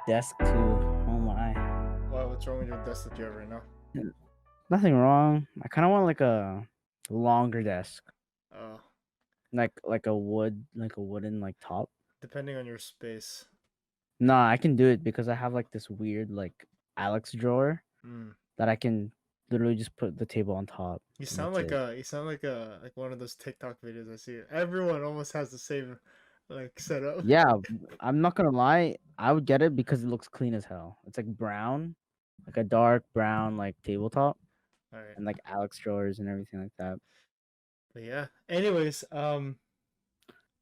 desk too. Oh my. Wow, what's wrong with your desk that you have right now? Nothing wrong. I kind of want like a longer desk, Uh, like a wooden like top. Depending on your space. Nah, I can do it because I have like this weird like Alex drawer Mm. that I can literally just put the table on top You and sound that's like it. like one of those TikTok videos I see. Everyone almost has the same like setup. Yeah, I'm not gonna lie. I would get it because it looks clean as hell. It's like brown, like a dark brown like tabletop All right. and like Alex drawers and everything like that. But yeah. Anyways, hello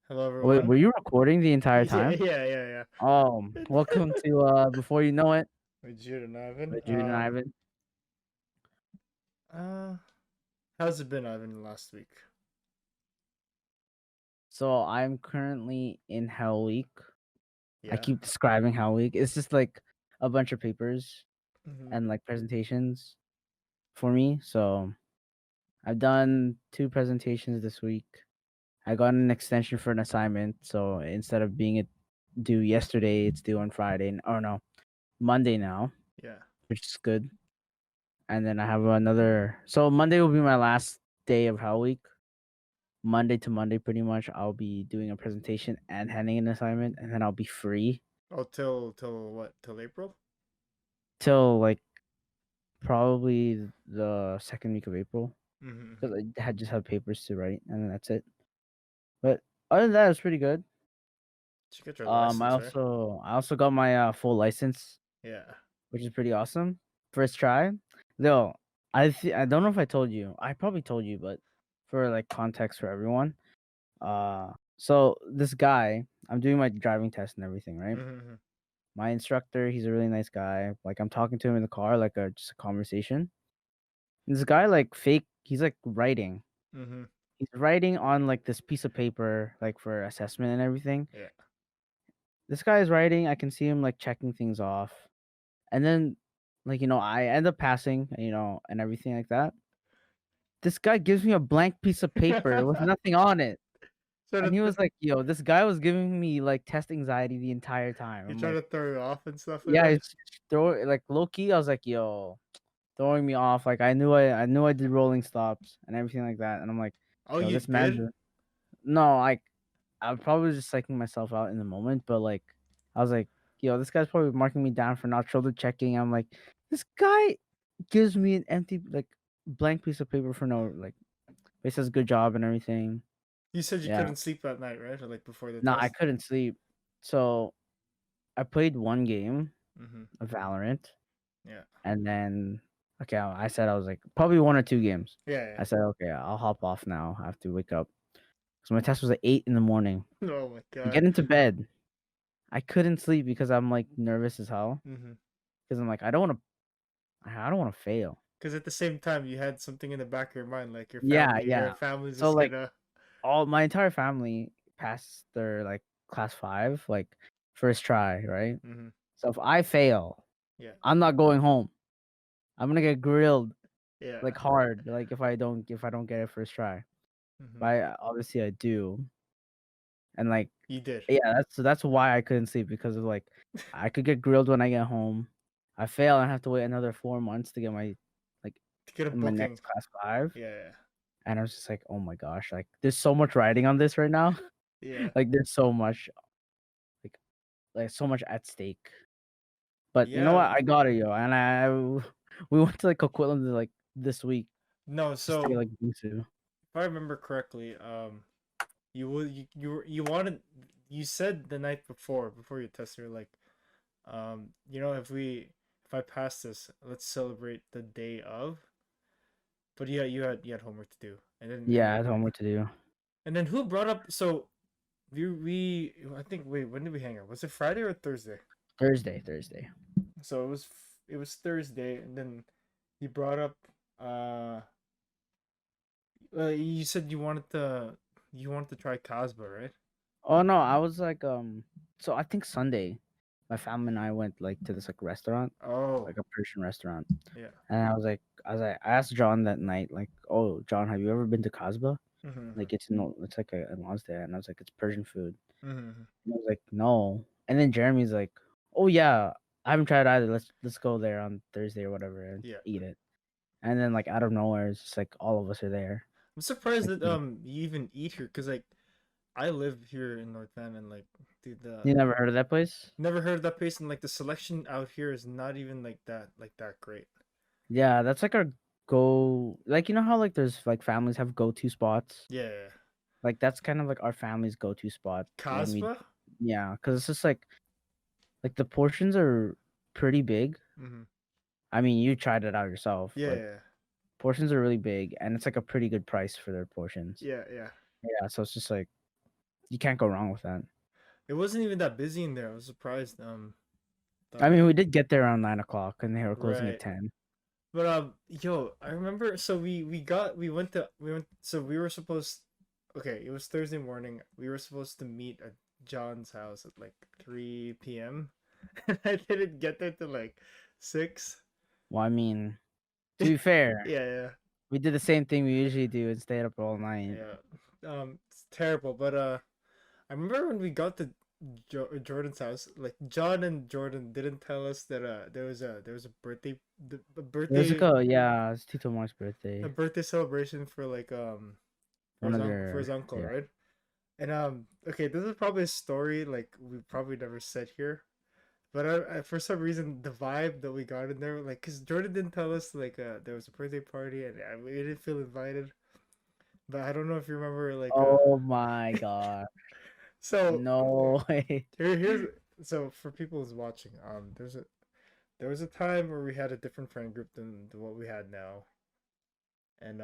Wait, everyone. were you recording the entire Yeah, time? yeah. Oh, welcome to Before You Know It With Jude and Ivan. with Jude and Ivan. Uh, how's it been, Ivan, last week? So I'm currently in Hell Week. I Yeah. keep describing Hell Week. It's just like a bunch of papers Mm-hmm. and like presentations for me. So I've done 2 presentations this week. I got an extension for an assignment. So instead of being it due yesterday, it's due on Friday. Oh no, Monday now, Yeah. which is good. And then I have another. So Monday will be my last day of Hell Week. Monday to Monday, pretty much, I'll be doing a presentation and handing an assignment, and then I'll be free Oh, till what? Till April? till like probably the second week of April Mm-hmm. because I had just have papers to write, and then that's it. But other than that, it's pretty good. Did you get your I license, right? also got my full license, Yeah. which is pretty awesome. First try. Though I don't know if I told you. I probably told you, but for like context for everyone, so this guy, I'm doing my driving test and everything, right? Mm-hmm. My instructor, he's a really nice guy. Like I'm talking to him in the car, like just a conversation. And this guy like fake, he's like writing. Mm-hmm. He's writing on like this piece of paper, like for assessment and everything. Yeah. This guy is writing. I can see him like checking things off, and then like I end up passing, and everything like that. This guy gives me a blank piece of paper with nothing on it, So and he that was like, "Yo, this guy was giving me like test anxiety the entire time." you I'm try like, to throw it off and stuff like "Yeah, that. it's throw like low key." I was like, "Yo." Throwing me off. Like I knew I did rolling stops and everything like that. And I'm like, Oh, yo, you this man's did? no, like I'm probably just psyching myself out in the moment, but like I was like, yo, this guy's probably marking me down for not shoulder checking. I'm like, this guy gives me an empty like blank piece of paper for no like he says good job and everything. You said you Yeah. couldn't sleep at night, right? Or like before the No, I test? couldn't sleep. So I played one game Mm-hmm. of Valorant Yeah. and then okay, I said I was like probably 1 or 2 games. Yeah, I said, okay, I'll hop off now. I have to wake up. So my test was at 8 in the morning. yeah. Oh my I god. get into bed. I couldn't sleep because I'm like nervous as hell. Mm-hmm. Because I'm like, I don't want to fail. Because at the same time, you had something in the back of your mind, like Yeah, your yeah. family's So just like gonna. all my entire family passed their like class 5, like first try, right? Mm-hmm. So if I fail, Yeah. I'm not going home. I'm gonna get grilled Yeah. like hard, like if I don't get it first try. Mm-hmm. But obviously I do. And like You did. yeah, that's why I couldn't sleep because of like I could get grilled when I get home. I fail and have to wait another 4 months to get my like To get a in my booking. next class 5. Yeah. And I was just like, oh my gosh, like there's so much writing on this right now. Yeah. Like there's so much like so much at stake. But you know Yeah. what? I got it, yo. And we went to like Coquitlam like this week No, just to get so like Busu. if I remember correctly, you wanted you said the night before your test, you're like, if I pass this, let's celebrate the day of. But yeah, you had homework to do, Yeah, I had homework to do. and then who brought up? So we I think wait, when did we hang out? Was it Friday or Thursday? Thursday. So it was Thursday, and then you brought up uh, you said you wanted to try Casbah, right? Oh no, I was like so I think Sunday my family and I went like to this like restaurant, Oh like a Persian restaurant. yeah. And I asked John that night, like, oh John, have you ever been to Casbah? Mm-hmm. Like it's like a in there and I was like, it's Persian food. Mm-hmm. And I was like, no. And then Jeremy's like, Oh yeah, I haven't tried either. Let's go there on Thursday or whatever and Yeah. eat it. And then like out of nowhere, it's just like all of us are there. I'm surprised Like that you even eat here, cause like I live here in North Van, and like dude, you never heard of that place? never heard of that place, and like the selection out here is not even like that great. Yeah, that's like our go. Like you know how like there's like families have go-to spots. Yeah. Like that's kind of like our family's go-to spot when we. Casbah? Yeah, because it's just like the portions are pretty big. Mm-hmm. I mean, you tried it out yourself. Like Yeah. portions are really big, and it's like a pretty good price for their portions. Yeah, yeah. Yeah, so it's just like you can't go wrong with that. It wasn't even that busy in there. I was surprised. I Thought mean, we did get there around 9 o'clock, and they were closing at right. 10. But yo, I remember. So we we were supposed. Okay, it was Thursday morning. We were supposed to meet at John's house at like 3 p.m. and I didn't get there till like 6. Well, I mean, to be fair, Yeah, yeah, we did the same thing we usually do and stayed up all night. yeah. It's terrible. But I remember when we got to Jordan's house, like John and Jordan didn't tell us that there was a birthday a It was like birthday it's Tito Mark's birthday. a birthday celebration for like One of for his their uncle, yeah. right? And okay, this is probably a story like we probably never said here, but for some reason the vibe that we got in there, like, cause Jordan didn't tell us like there was a birthday party and we didn't feel invited. But I don't know if you remember like Oh my god. so No way. here's so for people who's watching, there was a time where we had a different friend group than what we had now, and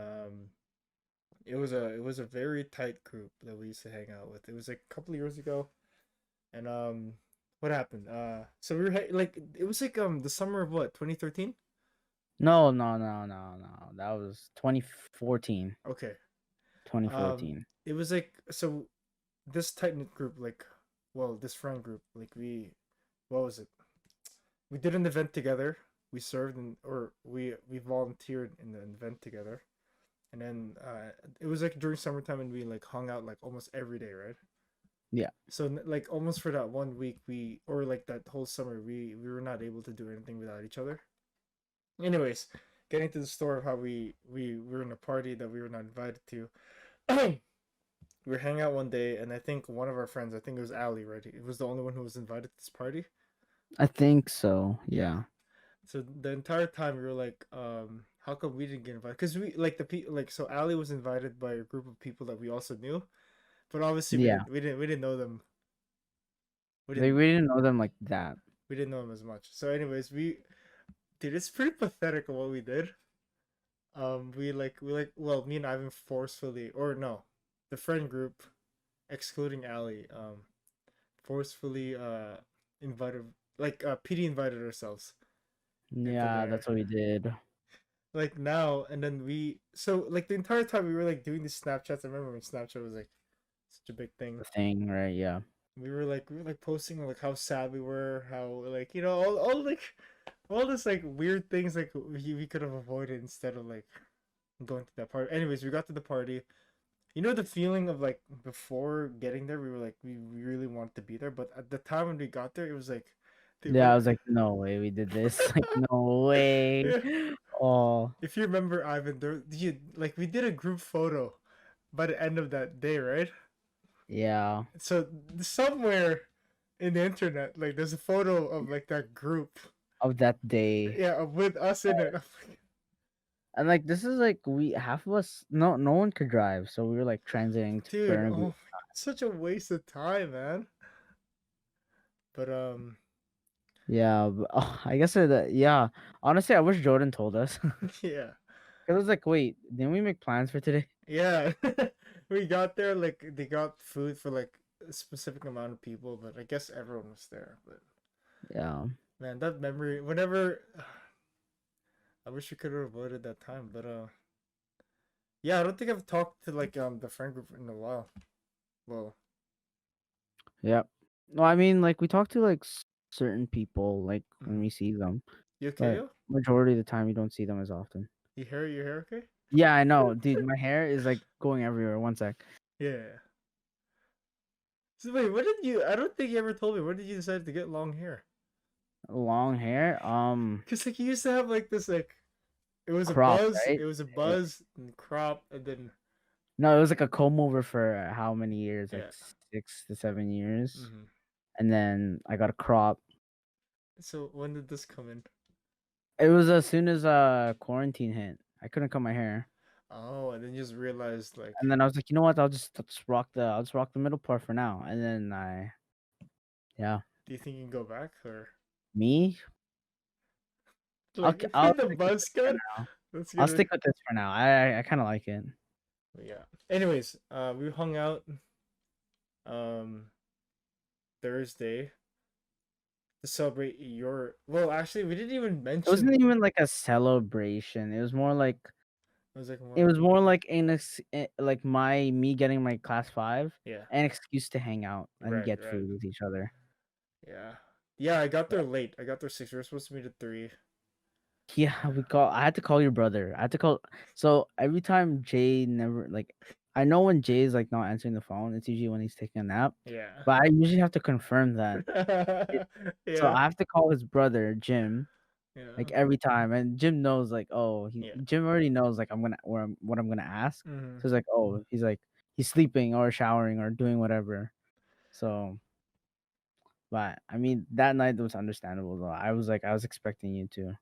it was a very tight group that we used to hang out with. It was like a couple of years ago, and what happened? So we were like it was like the summer of what 2013. No, no, no, no, no. That was 2014. Okay, 2014. it was like so this tight knit group like well this friend group like we what was it? We did an event together. We served in or we volunteered in the event together, and then it was like during summertime and we like hung out like almost every day, right? Yeah. So like almost for that 1 week we or like that whole summer we were not able to do anything without each other. Anyways, getting to the story of how we were in a party that we were not invited to. We were hanging out one day and I think one of our friends, I think it was Ali, right? It was the only one who was invited to this party. I think so. Yeah. Yeah. So the entire time we were like, how come we didn't get invited? Because we like the people like so Ali was invited by a group of people that we also knew, but obviously Yeah. we didn't know them. We They didn't we didn't know them like that. we didn't know them as much. So anyways, we dude, it's pretty pathetic what we did. We like well, me and Ivan forcefully or no, the friend group, excluding Ali, forcefully invited like PD invited ourselves into Yeah, there. that's what we did. Like now and then we so like the entire time we were like doing these Snapchats. I remember when Snapchat was like such a big thing. The thing, right? Yeah. We were like posting like how sad we were, how like you know all like all this like weird things like we could have avoided instead of like going to that party. Anyways, we got to the party. You know the feeling of like before getting there, we were like we really wanted to be there, but at the time when we got there, it was like, dude, Yeah, I we're was like, no way we did this. Like, no way. yeah. Oh, If you remember, Ivan, there you like we did a group photo by the end of that day, right? yeah. So somewhere in the internet, like there's a photo of like that group, Of that day. yeah, with us in it. I'm like, And like this is like we half of us no one could drive, so we were like transiting to dude, oh, Burnaby. such a waste of time, man. But Yeah, but, oh, I guess yeah. Honestly, I wish Jordan told us. yeah, It was like, wait, didn't we make plans for today? yeah. We got there like they got food for like a specific amount of people, but I guess everyone was there. But Yeah. man, that memory. Whenever I wish we could have avoided that time, but yeah, I don't think I've talked to like the friend group in a while. Well, Yep. No, I mean like we talk to like certain people like when mhm. we see them, You okay, but yo? majority of the time you don't see them as often. Your hair okay? Yeah, I know, dude. My hair is like going everywhere. One sec. Yeah. So wait, what did you? I don't think you ever told me. When did you decide to get long hair? Long hair. Cause like he used to have like this like Crop, right? it was a Eh, buzz and crop, and then No, it was like a comb over for how many years? Like yeah. 6 to 7 years, Hmm. and then I got a crop. So when did this come in? It was as soon as quarantine hit. I couldn't cut my hair, Oh, and then you just realized like, and then I was like, you know what? I'll just rock the middle part for now. And then yeah, do you think you can go back or me, like if you I'll had the stick with buzz this for cut? now. That's I'll gonna stick with this for now. I kind of like it. yeah. Anyways, we hung out um Thursday to celebrate your. Well, actually, we didn't even It wasn't mention. even like a celebration. It was like It what? was more like like me getting my class 5, Yeah. an excuse to hang out and Right. get Right. food with each other. Yeah. Yeah. I got there late. I got there 6. We were supposed to meet at 3. Yeah, I had to call your brother. I had to call. So every time Jay never like, I know when Jay's like not answering the phone, it's usually when he's taking a nap. Yeah. But I usually have to confirm that. So Yeah. I have to call his brother Jim Yeah. like every time, and Jim knows like, oh, Yeah. Jim already knows like what I'm gonna ask. Hmm. So he's like, oh, he's sleeping or showering or doing whatever. So, but I mean that night was understandable though. I was expecting you to.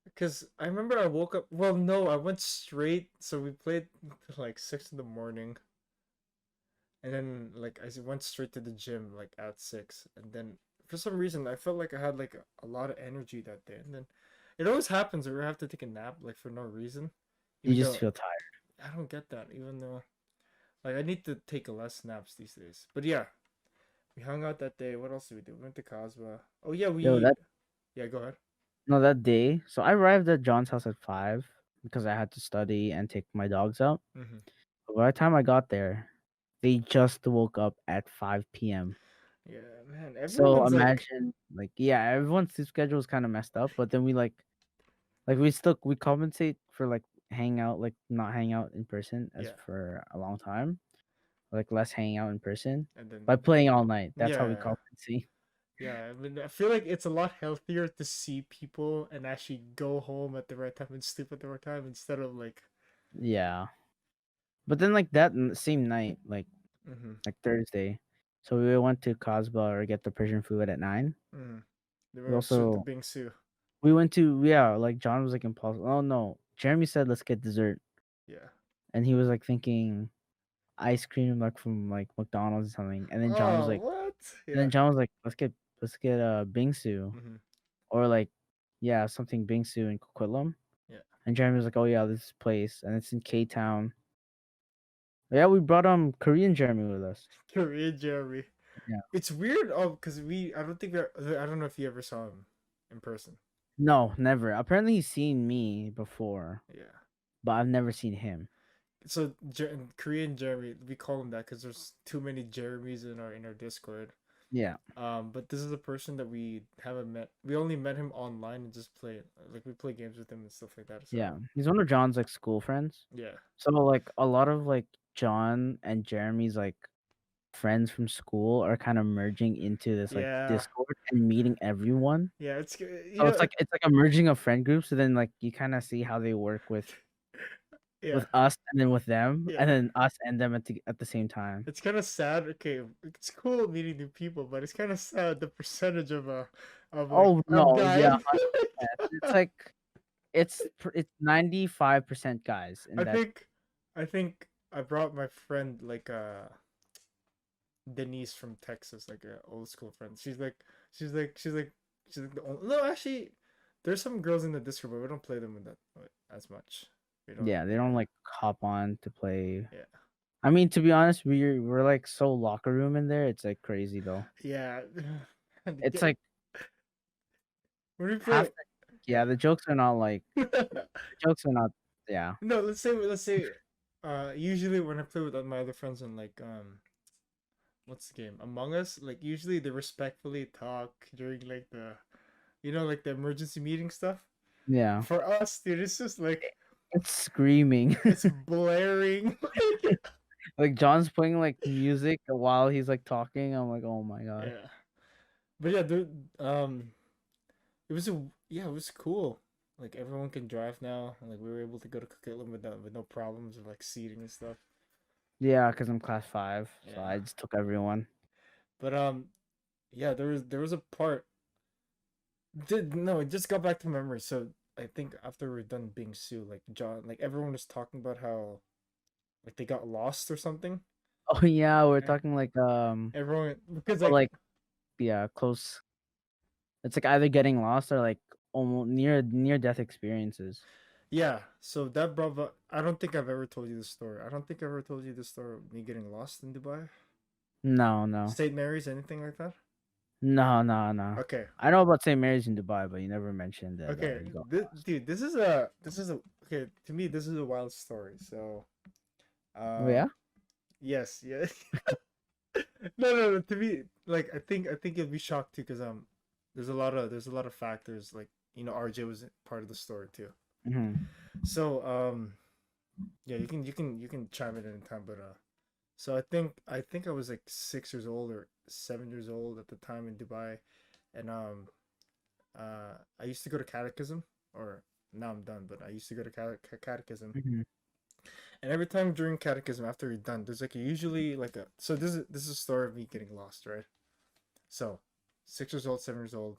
Because I remember I woke up. Well, no, I went straight. So we played till like 6 in the morning. And then like went straight to the gym like at 6. And then for some reason I felt like I had like a lot of energy that day. And then it always happens where I have to take a nap like for no reason. You Even just though feel tired. I don't get that. Even though like I need to take less naps these days. But yeah, we hung out that day. What else did we do? We went to Casbah. Oh yeah, Yo, we that yeah, go ahead. no that day. So I arrived at John's house at 5 because I had to study and take my dogs out. Mm-hmm. But by the time I got there, they just woke up at 5 p.m. Yeah, man. So Everyone's like imagine, like, yeah, everyone's sleep schedule is kind of messed up. But then we compensate for like hang out, like not hang out in person as yeah. for a long time, like less hanging out in person And then by playing all night. That's how we yeah. compensate. Yeah, I mean, I feel like it's a lot healthier to see people and actually go home at the right time and sleep at the right time instead of like, Yeah, but then like that same night, mm-hmm, like Thursday, so we went to Casbah or get the Persian food at 9. mm-hmm. They We went straight to also Bingsu. we went to like John was like impulsive. Oh no, Jeremy said let's get dessert, Yeah. and he was like thinking ice cream like from like McDonald's or something, and then John was Oh, like, what? and then Yeah. John was like, let's get bingsu Mm-hmm. or like yeah something bingsu in Coquitlam, Yeah. and Jeremy was like, oh yeah, this place and it's in K Town. Yeah, we brought Korean Jeremy with us. Korean Jeremy. Yeah. It's weird, because I don't think I don't know if you ever saw him in person. No, never. Apparently he's seen me before, Yeah. but I've never seen him. So Korean Jeremy, we call him that because there's too many Jeremys in our Discord. Yeah. But this is a person that we haven't met. We only met him online and just play like we play games with him and stuff like that. So Yeah. He's one of John's like school friends. yeah, So like a lot of like John and Jeremy's like friends from school are kind of merging into this like yeah, Discord and meeting everyone. yeah. It's So it's like a merging of friend groups, and then like you kind of see how they work yeah, with us and then with them, yeah. and then us and them at the same time. It's kind of sad. Okay, it's cool meeting new people, but it's kind of sad the percentage of like Oh of no, yeah, guys. 100%. It's like it's 95% guys in I that. think I think I brought my friend like Denise from Texas, like a old school friend. She's like the only, no, actually, there's some girls in the Discord, but we don't play them with that as much. We don't. Yeah, they don't like hop on to play. Yeah. I mean, to be honest, we're like so locker room in there. It's like crazy though. Yeah. And It's like when we half play, yeah, yeah. the jokes are not like the jokes are not yeah. No, let's say usually when I play with my other friends on like what's the game? Among Us, like usually they respectfully talk during like like the emergency meeting stuff. Yeah. For us, dude, it's just like It's screaming. it's blaring. Like John's playing like music while he's like talking. I'm like, "Oh my god." Yeah. But yeah, dude, it was cool. Like everyone can drive now. Like we were able to go to Coquitlam with no problems with like seating and stuff. Yeah, because I'm class 5, so Yeah. I just took everyone. But yeah, there was a part. Did no, it just got back to memory. So I think after we are done being sued, like John, like everyone was talking about how like they got lost or something. Oh yeah, we're Yeah. talking like Everyone because or like like yeah, close. It's like either getting lost or like almost near death experiences. yeah. So that brother, I don't think I've ever told you this story. I don't think I ever told you the story of me getting lost in Dubai. No, no, St. Mary's, anything like that? no. Okay. I know about St. Mary's in Dubai, but you never mentioned that Okay, you got lost. dude, this is a okay to me. This is a wild story. So, Oh yeah. um, yes, yeah, no. To me, like I think you'll be shocked too because there's a lot of factors like RJ was part of the story too. Hmm. So yeah, you can chime in anytime, but so I think I was like 6 years old or 7 years old at the time in Dubai, and I used to go to catechism, or now I'm done, but I used to go to catechism, Hmm. and every time during catechism after you're done, there's like usually like a so this is a story of me getting lost, right? So 6 years old, 7 years old,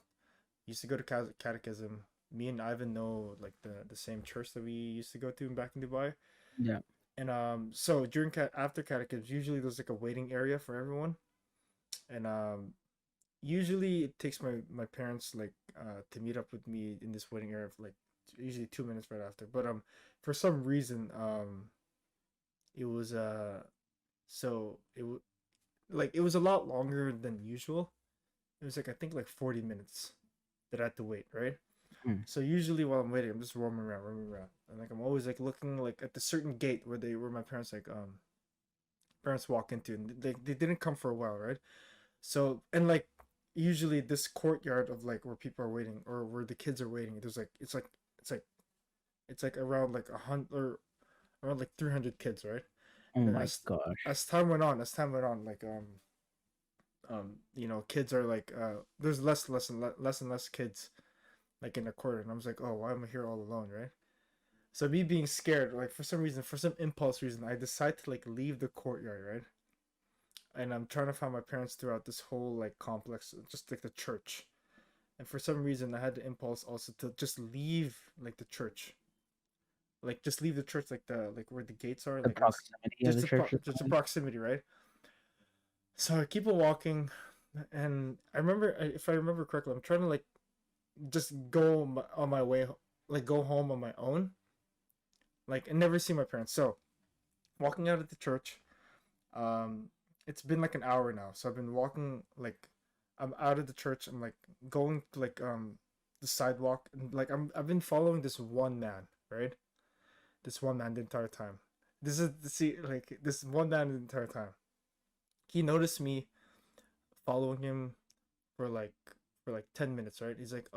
used to go to catechism. Me and Ivan know like the same church that we used to go to back in Dubai, Yeah. and so during after catechism, usually there's like a waiting area for everyone, and usually it takes my parents like to meet up with me in this waiting area for like usually 2 minutes right after. But for some reason it was so like it was a lot longer than usual. It was like I think like 40 minutes that I had to wait, right? Mm. So usually while I'm waiting, I'm just roaming around, and like I'm always like looking like at the certain gate where my parents like parents walk into, and they didn't come for a while, right? So and like usually this courtyard of like where people are waiting or where the kids are waiting, there's like it's like around like 100 or around like 300 kids, right? Oh And then my gosh. as time went on, like kids are like there's less and less kids like in the corner, and I was like, oh, why am I here all alone, right? So me being scared, like for some reason, for some impulse reason, I decide to like leave the courtyard, right? And I'm trying to find my parents throughout this whole like complex, just like the church. And for some reason, I had the impulse also to just leave like the church, like just leave the church, like the like where the gates are, The like it's proximity of the church is just the fine. proximity, right? So I keep on walking, and I remember, if I remember correctly, I'm trying to like just go on my way, like go home on my own, like and never see my parents. So walking out of the church, um, it's been like an hour now. So I've been walking like I'm out of the church. I'm like going to like the sidewalk, and like I've been following this one man, right? This one man the entire time. This is see like this one man the entire time. He noticed me following him for like 10 minutes, right? He's like,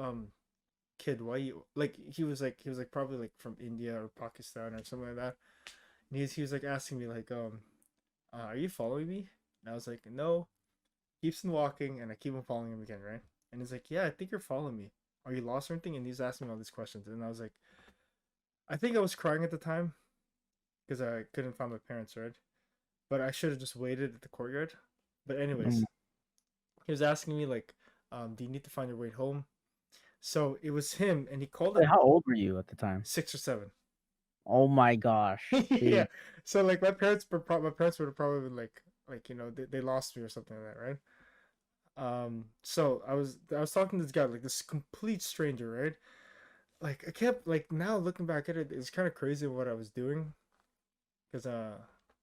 kid, why you like he was like probably like from India or Pakistan or something like that. And he was like asking me like, are you following me? And I was like, no. Keeps on walking, and I keep on following him again, right? And he's like, yeah, I think you're following me. Are you lost or anything? And he's asking me all these questions, and I was like, I think I was crying at the time because I couldn't find my parents, right? But I should have just waited at the courtyard. But Mm. anyways, he was asking me like, do you need to find your way home? So it was him, and he called Wait, it how old were you at the time? 6 or 7. Oh my gosh. Yeah. See, So like my parents would have probably been like they lost me or something like that, right? So I was talking to this guy, like this complete stranger, right? Like I kept like now looking back at it, it's kind of crazy what I was doing because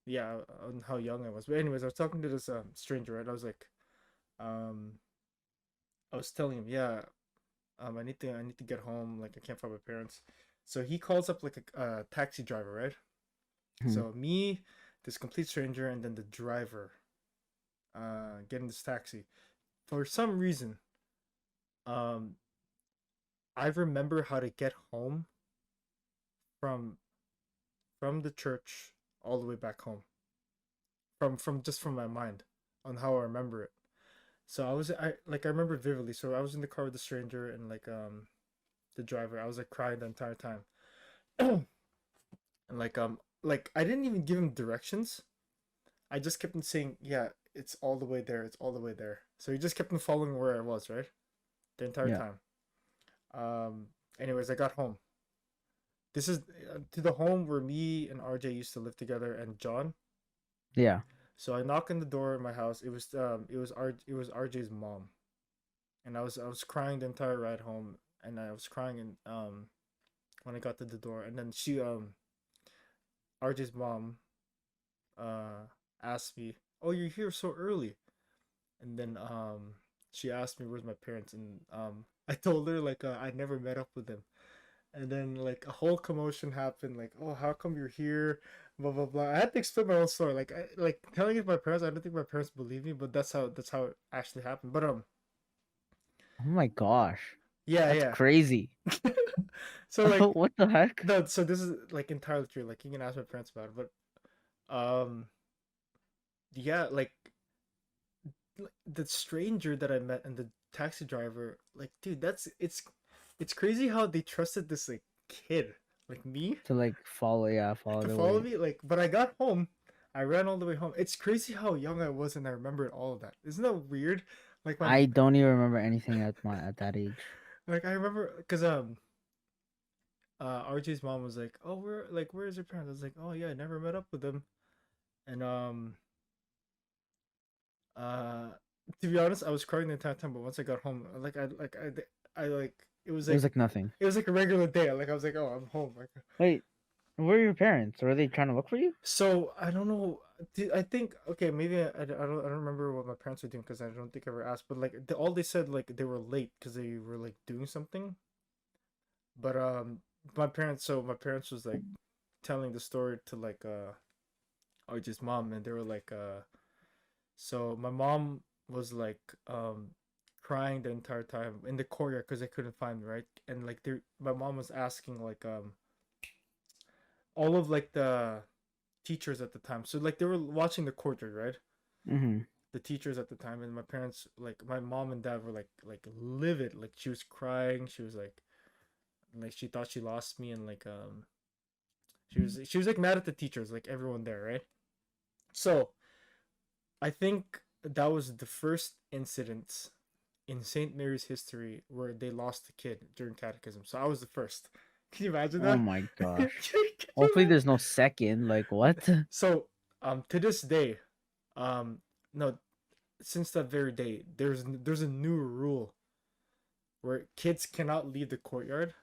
yeah, on how young I was. But anyways, I was talking to this stranger, right? I was like, um, I was telling him, yeah, I need to get home. Like I can't find my parents. So he calls up like a taxi driver, right? mhm, So me, this complete stranger, and then the driver, getting this taxi. For some reason, um, I remember how to get home from from the church all the way back home. From just from my mind on how I remember it. So I remember vividly. So I was in the car with the stranger and like the driver. I was like crying the entire time. And like I didn't even give him directions. I just kept on saying, "Yeah, it's all the way there. It's all the way there." So he just kept on following where I was, right? The entire Yeah. time. Um Anyways, I got home. This is to the home where me and RJ used to live together and John. Yeah. So I knock on the door in my house. It was RJ's mom. And I was crying the entire ride home and I was crying when I got to the door and then RJ's mom uh asked me, "Oh, you're here so early." And then she asked me where's my parents and I told her like I never met up with them. And then like a whole commotion happened like, "Oh, how come you're here?" Blah blah blah. I had to explain my own story. Like like telling it to my parents, I don't think my parents believe me, but that's how it actually happened. But Oh my gosh. yeah, That's yeah. crazy. So like What the heck? no, so this is like entirely true. Like you can ask my parents about it, but yeah, like the stranger that I met and the taxi driver, like dude, it's crazy how they trusted this like kid like me To like follow, yeah, follow to the follow way. me. Like, but I got home, I ran all the way home. It's crazy how young I was and I remembered all of that. Isn't that weird? Like my I don't even remember anything at that age. like I remember because RJ's mom was like, "Oh, where's your parents?" I was like, "Oh yeah, I never met up with them." And uh to be honest, I was crying the entire time, but once I got home, I like It was like nothing. it was like a regular day. Like I was like, "Oh, I'm home." Like Wait, where are your parents? Were they trying to look for you? so I don't know. I think okay, maybe I don't remember what my parents were doing because I don't think I ever asked. But like all they said like they were late because they were like doing something. But my parents was like telling the story to like RJ's mom, and they were like so my mom was like crying the entire time in the courtyard because they couldn't find me, right? And like my mom was asking like all of like the teachers at the time. So like they were watching the courtyard, right? Mm-hmm. The teachers at the time, and my parents, like my mom and dad, were like livid. Like she was crying. She was like she thought she lost me, and like she was like mad at the teachers, like everyone there, right? So I think that was the first incident in St. Mary's history where they lost a kid during catechism. So I was the first. Can you imagine Oh that? my Can gosh. you Hopefully imagine? there's no second. Like what? So to this day, no, since that very day, there's a new rule where kids cannot leave the courtyard.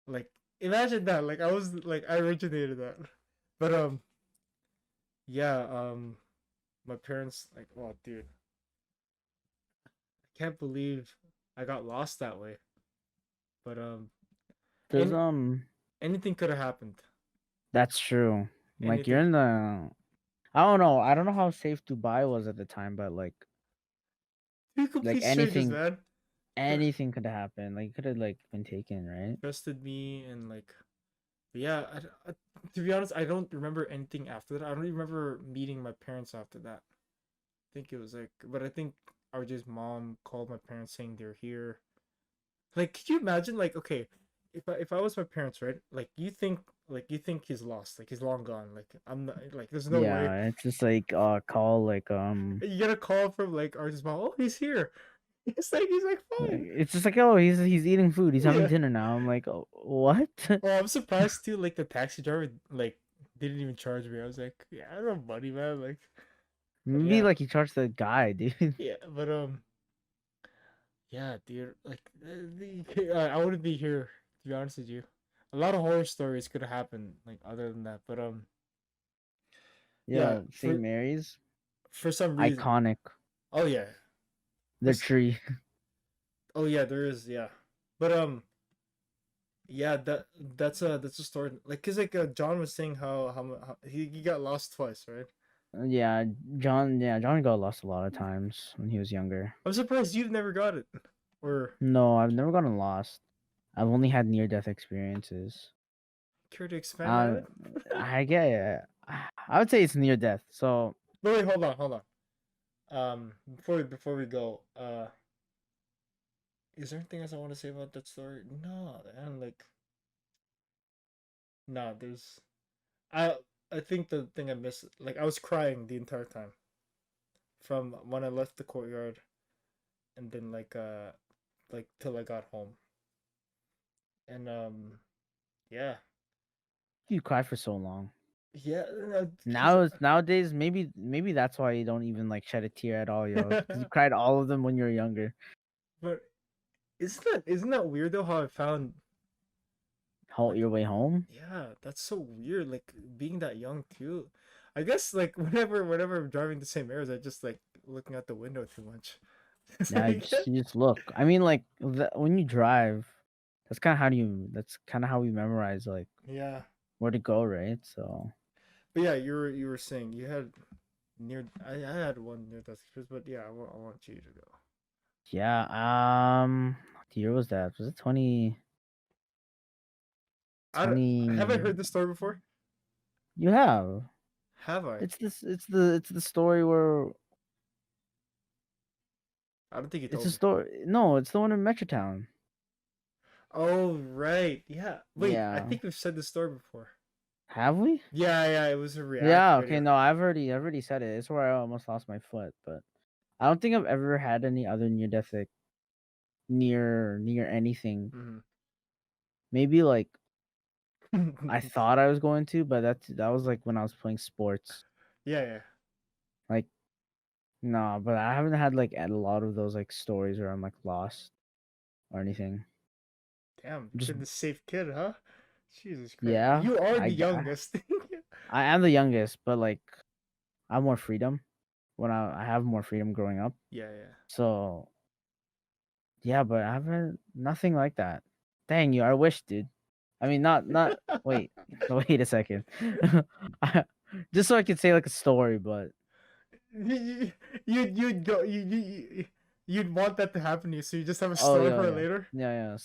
Like imagine that. Like I was like I originated that. But yeah, my parents like, oh dude, I can't believe I got lost that way. But There's any anything could have happened. that's true. Like you're Anything. in the I don't know. I don't know how safe Dubai was at the time, but Two like complete strangers, man. anything could happen. Like could have like been taken, right? Trusted me and like but yeah, to be honest, I don't remember anything after that. I don't even remember meeting my parents after that. I think it was like, but I think RJ's mom called my parents saying they're here. Like, could you imagine? Like, okay, if I was my parents, right? Like you think he's lost, like he's long gone. Like I'm not, like there's no way. Yeah, it's just like call You get a call from like RJ's mom. Oh, he's here. He's like fine. it's just like, oh, he's eating food. He's having Yeah. dinner now. I'm like, oh, what? Oh, I'm surprised too. Like the taxi driver, like didn't even charge me. I was like, yeah, I don't have money, man. Like, but Maybe yeah, like he charged the guy, dude. yeah, but yeah, dude. Like, I wouldn't be here to be honest with you. A lot of horror stories could have happened, like other than that. But yeah, Yeah, St. Mary's, for some reason. iconic. Oh yeah, for The tree. oh yeah, there is yeah, but yeah, that's a story. Like, cause like John was saying how he got lost twice, right? Yeah, John. Yeah, John got lost a lot of times when he was younger. I'm surprised you've never got it, or No, I've never gotten lost. I've only had near-death experiences. care to expand on Uh, it? I get it. I would say it's near death. So No, wait, hold on, hold on. Before we go, is there anything else I want to say about that story? No, and like, no, there's, I I think the thing I missed, like, I was crying the entire time from when I left the courtyard, and then like till I got home, and yeah, You cry for so long. yeah, because Nowadays, maybe that's why you don't even like shed a tear at all, yo. Because you cried all of them when you were younger. but isn't that weird though how I found Halt like your way home. yeah, that's so weird, like being that young too. I guess like whenever I'm driving the same areas, I just like looking out the window too much. It's Yeah, like you just look. I mean, like when you drive, That's kind of how we memorize like yeah. where to go, right? So But yeah, you were saying you had near I had one near death experience, but yeah, I want you to go. yeah. What year was that? Was it Have I 20? heard this story before? You have. Have I? It's the story where I don't think you it's told a me. story. No, it's the one in Metrotown. Oh right, yeah. Wait, I Yeah. think we've said this story before. Have we? Yeah, it was a React Yeah, okay, video. no, I've already said it. It's where I almost lost my foot, but I don't think I've ever had any other near death like near anything. Mm-hmm. Maybe like I thought I was going to, but that was like when I was playing sports. Yeah. Like no, but I haven't had like a lot of those like stories where I'm like lost or anything. Damn, Just been the safe kid, huh? Jesus Christ. yeah, You are the youngest. I am the youngest, but like I have more freedom I have more freedom growing up. Yeah. So yeah, but I haven't nothing like that. Dang you, I wish, dude. I mean, not wait, wait a second. I- Just so I could say like a story, but you, you'd go you'd want that to happen to you, so you just have a oh story yeah, for yeah, later. yeah.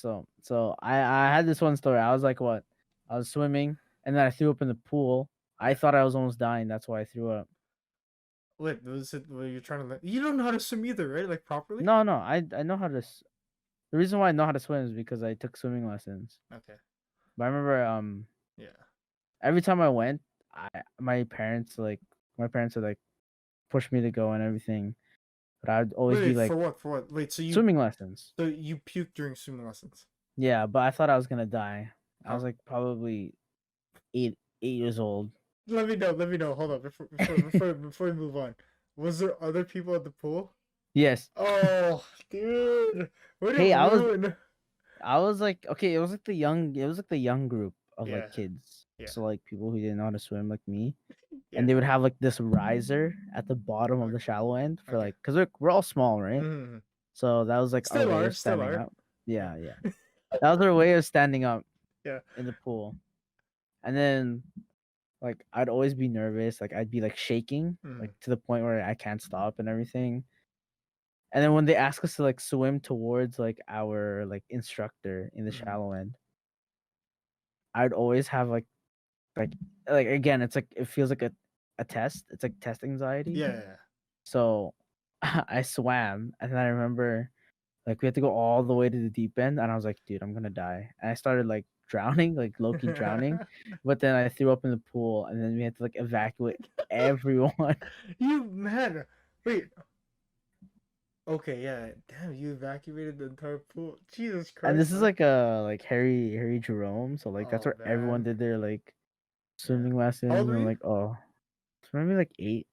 So I had this one story. I was like, what? I was swimming, and then I threw up in the pool. I Yeah. thought I was almost dying. That's why I threw up. Wait, was it where you're trying to you don't know how to swim either, right? Like properly? No, no, I know how to. The reason why I know how to swim is because I took swimming lessons. Okay. But I remember Yeah. every time I went, I my parents would like push me to go and everything, but I'd always be Wait, like for what? For what? Wait, swimming lessons. so you puked during swimming lessons. Yeah, but I thought I was gonna die. I was How? like probably 8 years old. Let me know. Hold on, before we move on. Was there other people at the pool? Yes. Oh, dude. What a Hey, ruin. I was like okay, it was like the young group of like Yeah. kids. Yeah. So like people who didn't know how to swim like me. And Yeah. they would have like this riser at the bottom of Okay. the shallow end for Okay. like because we're all small, right? Mm-hmm. So that was like our Still way are, of still standing are. up. Yeah. Yeah, yeah. That was our way of standing up Yeah. in the pool. And then like I'd always be nervous, like I'd be like shaking, Mm-hmm. like to the point where I can't stop and everything. And then when they ask us to like swim towards like our like instructor in the Mm-hmm. shallow end, I'd always have like like again, it's like it feels like a test. It's like test anxiety. Yeah. So I swam and then I remember like we had to go all the way to the deep end and I was like, dude, I'm gonna die. And I started like drowning, like low key drowning. Yeah. But then I threw up in the pool and then we had to like evacuate everyone. You man. Wait. Okay, yeah. Damn, you evacuated the entire pool. Jesus And Christ, this is man. like a like Harry Jerome. So like that's Oh where everyone man. did their like Yeah. swimming How old lessons were and you? like oh it's maybe like eight,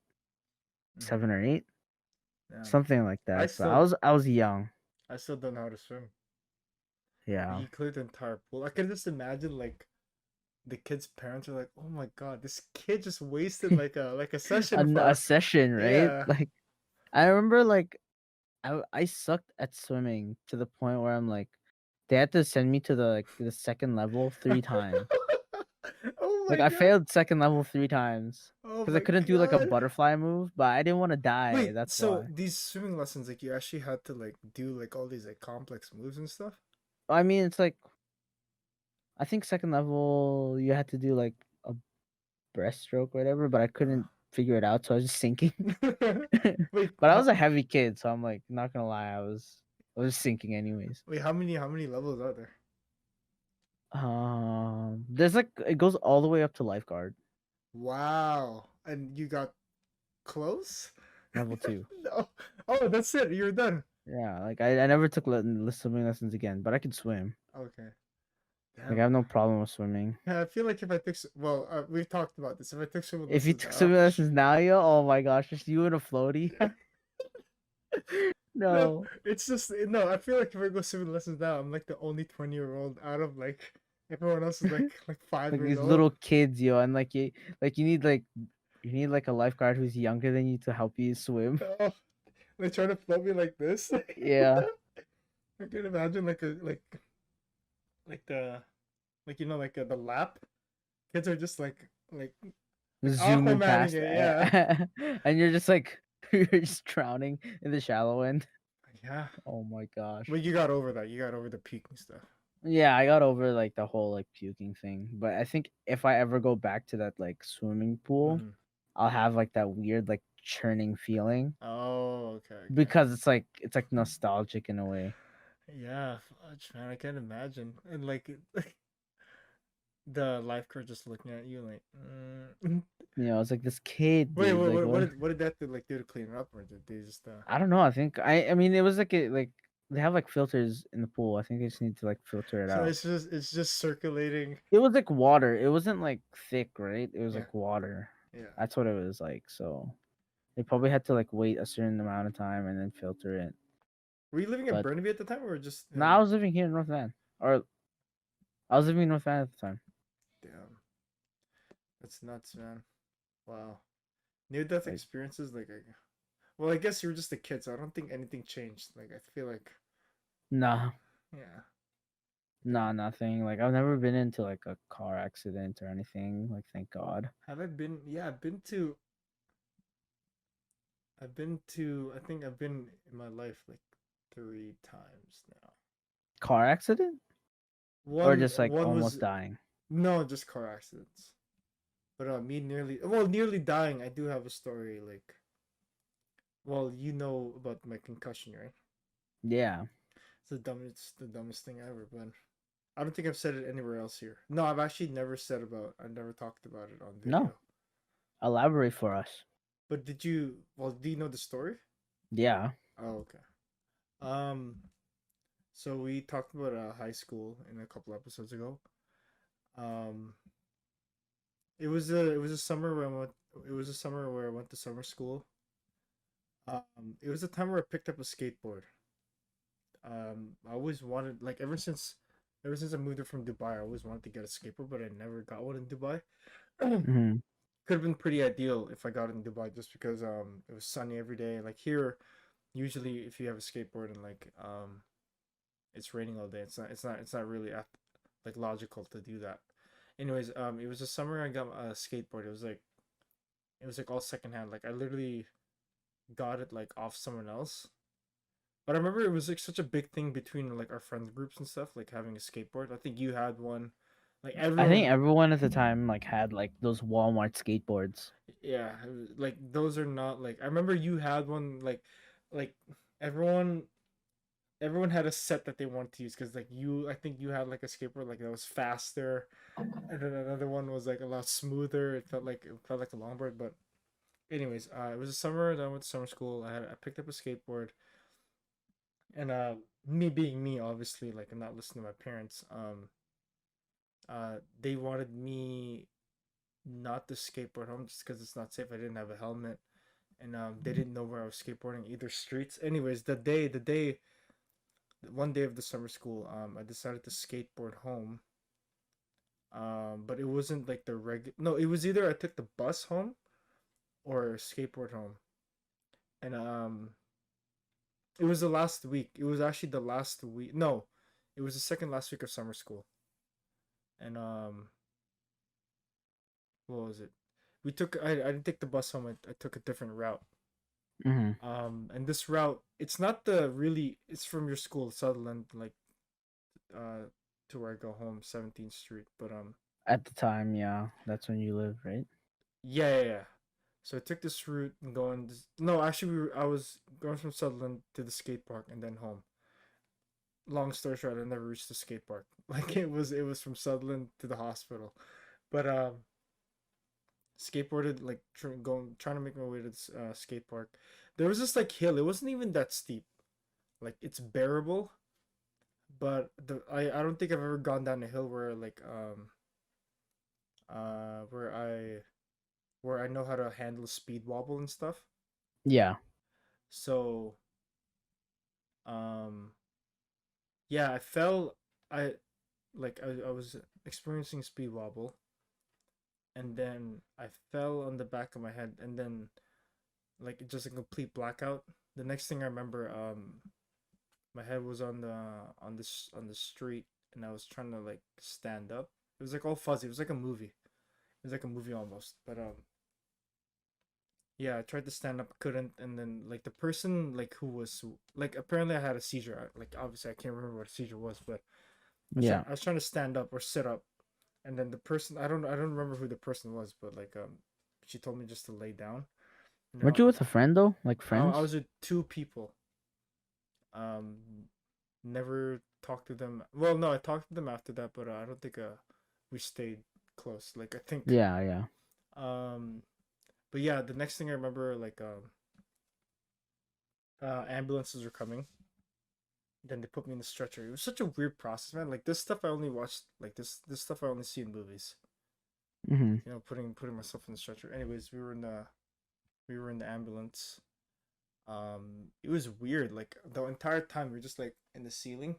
Mm-hmm. 7 or 8. Damn. Something like I that. But still I was young. I still don't know how to swim. Yeah. He cleared the entire pool. I can just imagine like the kid's parents are like, "Oh my god, this kid just wasted like a session for A us." session, right? Yeah. Like I remember like I sucked at swimming to the point where I'm like, they had to send me to the like the second level 3 times. Oh Like my I god. failed second level 3 times Oh because I my couldn't do like a god. butterfly move, but I didn't want to die. Wait, That's so why. these swimming lessons, like you actually had to like do like all these like complex moves and stuff? I mean, it's like I think second level you had to do like a breaststroke or whatever, but I Uh, couldn't. figure it out, so I was just sinking. Wait, But I was a heavy kid, so I'm like not gonna lie, I was sinking anyways. how many levels are there? There's like it goes all the way up to lifeguard, Wow. And you got close? level 2. No. Oh, that's it. You're done. Yeah, like I never took swimming lessons again, but I could swim. Okay. Like I Damn. have no problem with swimming. Yeah, I feel like if I took, well, we've talked about this. If I took swimming If you lessons took now, swimming lessons now, yo, oh my gosh, just you and a floaty. no, No. it's just no. I feel like if I go swimming lessons now, I'm like the only 20-year-old out of like everyone else is like 5 Like years these old. little kids, yo, and like you need like a lifeguard who's younger than you to help you swim. Oh, they try to float me like this. Yeah, I can imagine like a like the like like the lap. Kids are just like zooming Aquamanning past, it. Yeah. and you're just like you're just drowning in the shallow end. Yeah. Oh my gosh. But you got over that. You got over the puking stuff. Yeah, I got over like the whole like puking thing, but I think if I ever go back to that like swimming pool, Hmm. I'll have like that weird like churning feeling Oh, okay, okay. because it's like nostalgic in a way. Yeah, fudge, man. I can't imagine. And like the lifeguard just looking at you like, It's like this kid, wait, dude. what, Like what, what what? did what did that do to clean it up, or did they just I don't know. I think I mean it was like they have like filters in the pool. I think they just need to like filter it so out. it's just circulating. It was like water. It wasn't like thick, right? It was Yeah, like water. yeah. That's what it was like. So they probably had to like wait a certain amount of time and then filter it. Were you living in But Burnaby at the time, or just no, I was living here in North Van, or I was living in North Van at the time. damn, that's nuts, man. Wow, near death Like experiences like well, I guess you were just a kid, so I don't think anything changed. Like I feel like nah, yeah, nah, nothing. Like I've never been into like a car accident or anything. Like thank God. have I been? Yeah, I think I've been in my life like 3 times now. Car accident or One just like one almost was dying. no, just car accidents. But me nearly dying. I do have a story. Like, well, you know about my concussion, right? Yeah. It's the dumbest thing ever. But I don't think I've said it anywhere else here. No, I've never talked about it on No. video. Elaborate for us. But did you? Well, do you know the story? Yeah. Oh, okay. Um, so we talked about high school in a couple episodes ago. Um, it was a summer where I went. It was a summer where I went to summer school. It was a time where I picked up a skateboard. I always wanted, like, ever since I moved here from Dubai, I always wanted to get a skateboard, but I never got one in Dubai. Could Hmm. have been pretty ideal if I got it in Dubai, just because it was sunny every day. Like here, usually if you have a skateboard and like it's raining all day, it's not really like logical to do that. Anyways, it was a summer I got a skateboard. It was like all secondhand. Like I literally got it like off someone else. But I remember it was like such a big thing between like our friend groups and stuff, like having a skateboard. I think you had one. Like I think everyone, everyone at the time like had like those Walmart skateboards. yeah, like those are not like I remember you had one like everyone everyone had a set that they wanted to use because like I think you had like a skateboard like that was faster, and then another one was like a lot smoother. It felt like a longboard, but anyways, it was a summer that I went to summer school. I picked up a skateboard, and me being me, obviously, like I'm not listening to my parents. They wanted me not to skateboard home just because it's not safe. I didn't have a helmet, and they didn't know where I was skateboarding either streets. Anyways, one day of the summer school, I decided to skateboard home. But it wasn't like the regular. No, it was either I took the bus home or skateboard home, and it was the last week. It was actually the last week. No, it was the second last week of summer school, and what was it? I didn't take the bus home. I took a different route. Hmm. And this route, it's from your school, Sutherland, like uh to where I go home, 17th Street. But At the time, yeah, that's when you lived, right? yeah, yeah, yeah. So I took this route and going. No, actually, I was going from Sutherland to the skate park and then home. Long story short, I never reached the skate park. Like it was from Sutherland to the hospital, but skateboarded like trying to make my way to this skate park. There was this like hill. It wasn't even that steep. Like it's bearable, but I don't think I've ever gone down a hill where like uh where I where I know how to handle speed wobble and stuff. Yeah. So um yeah, I fell. I was experiencing speed wobble, and then I fell on the back of my head, and then like just a complete blackout. The next thing I remember, my head was on the street, and I was trying to like stand up. It was like all fuzzy. It was like a movie. It was like a movie almost. But yeah, I tried to stand up, couldn't, and then like the person like who was like apparently I had a seizure. Like obviously I can't remember what a seizure was, but Yeah. I was trying to stand up or sit up, and then the person I don't remember who the person was, but like she told me just to lay down. You Weren't know, you with a friend though? Like I friends? was with two people. Um, never talked to them. Well, no, I talked to them after that, but I don't think we stayed close. Like I think Yeah, yeah. um, but yeah, the next thing I remember like ambulances were coming. Then they put me in the stretcher. It was such a weird process, man. Like this stuff I only watched. Like this stuff I only see in movies. Mhm. You know, putting myself in the stretcher. Anyways, we were in the ambulance. It was weird. Like the entire time we were just like in the ceiling,